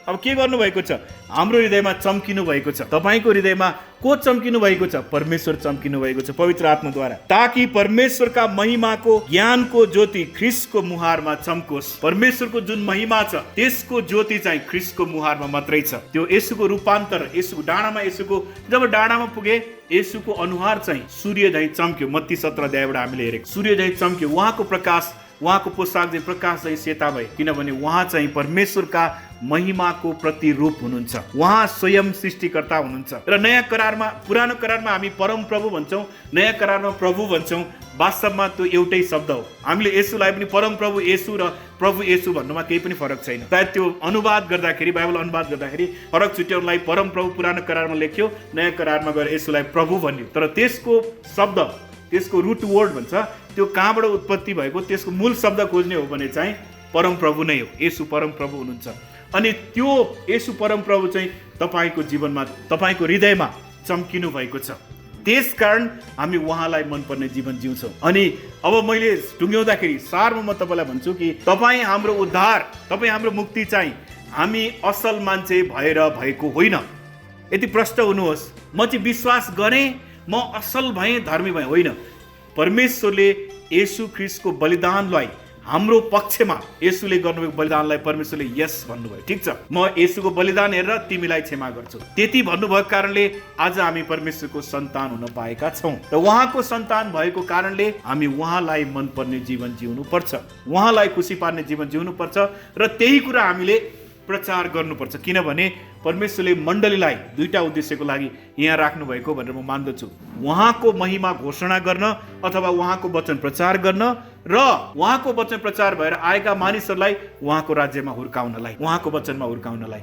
अब के गर्नुभएको छ? हाम्रो हृदयमा चम्किनु भएको छ। तपाईँको हृदयमा को चम्किनु भएको छ? परमेश्वर चम्किनु भएको छ पवित्र आत्माद्वारा, ताकि परमेश्वरका महिमाको ज्ञानको ज्योति ख्रिस्टको मुहारमा चम्कोस्। परमेश्वरको जुन महिमा छ त्यसको ज्योति चाहिँ ख्रिस्टको मुहारमा मात्रै छ। त्यो येशूको रूपान्तर, येशूको डाँडामा, येशूको जब डाँडामा पुगे येशूको अनुहार चाहिँ सूर्य झैं चम्क्यो। मत्ती 17 अध्यायबाट हामीले हेरेको, सूर्य झैं चम्क्यो। उहाँको प्रकाश, उहाँको पोसाक चाहिँ प्रकाश चाहिँ सेता भयो, किनभने उहाँ चाहिँ परमेश्वरका महिमाको प्रतिरूप हुनुहुन्छ। उहाँ स्वयं सृष्टिकर्ता हुनुहुन्छ। र नयाँ करारमा, पुरानो करारमा हामी परम प्रभु भन्छौँ, नयाँ करारमा प्रभु भन्छौँ। वास्तवमा त्यो एउटै शब्द हो। हामीले येशूलाई पनि परम प्रभु येशू र प्रभु येशू भन्नुमा केही पनि फरक छैन। सायद त्यो अनुवाद गर्दाखेरि, बाइबल अनुवाद गर्दाखेरि फरक छुट्याउनलाई परम प्रभु पुरानो करारमा लेख्यो, नयाँ करारमा गएर येशूलाई प्रभु भन्यो। तर त्यसको शब्द, त्यसको रुट वर्ड भन्छ, त्यो कहाँबाट उत्पत्ति भएको, त्यसको मूल शब्द खोज्ने हो भने चाहिँ परम प्रभु नै हो। येशू परम प्रभु हुनुहुन्छ। अनि त्यो येशू परम प्रभु चाहिँ तपाईँको जीवनमा, तपाईँको हृदयमा चम्किनु भएको छ। त्यसकारण हामी उहाँलाई मनपर्ने जीवन जिउँछौँ। अनि अब मैले टुङ्ग्याउँदाखेरि सारमा म तपाईँलाई भन्छु कि तपाईँ हाम्रो उद्धार, तपाईँ हाम्रो मुक्ति चाहिँ हामी असल मान्छे भएर भएको होइन। यति प्रष्ट हुनुहोस्, म चाहिँ विश्वास गरेँ, म असल भएँ, धर्मी भएँ, होइन। परमेश्वरले येशू ख्रिस्टको बलिदानलाई हाम्रो पक्षमा, येशूले गर्नुभएको बलिदानलाई परमेश्वरले यस भन्नुभयो। ठिक छ, म येशूको बलिदान हेरेर तिमीलाई क्षमा गर्छु, त्यति भन्नुभएको कारणले आज हामी परमेश्वरको सन्तान हुन पाएका छौँ। र उहाँको सन्तान भएको कारणले हामी उहाँलाई मनपर्ने जीवन जिउनु पर्छ, उहाँलाई खुसी पार्ने जीवन जिउनु पर्छ। र त्यही कुरा हामीले प्रचार गर्नुपर्छ, किनभने परमेश्वरले मण्डलीलाई दुईटा उद्देश्यको लागि यहाँ राख्नु भएको भनेर म मान्दछु। उहाँको महिमा घोषणा गर्न अथवा उहाँको वचन प्रचार गर्न र उहाँको वचन प्रचार भएर आएका मानिसहरूलाई उहाँको राज्यमा हुर्काउनलाई, उहाँको वचनमा हुर्काउनलाई।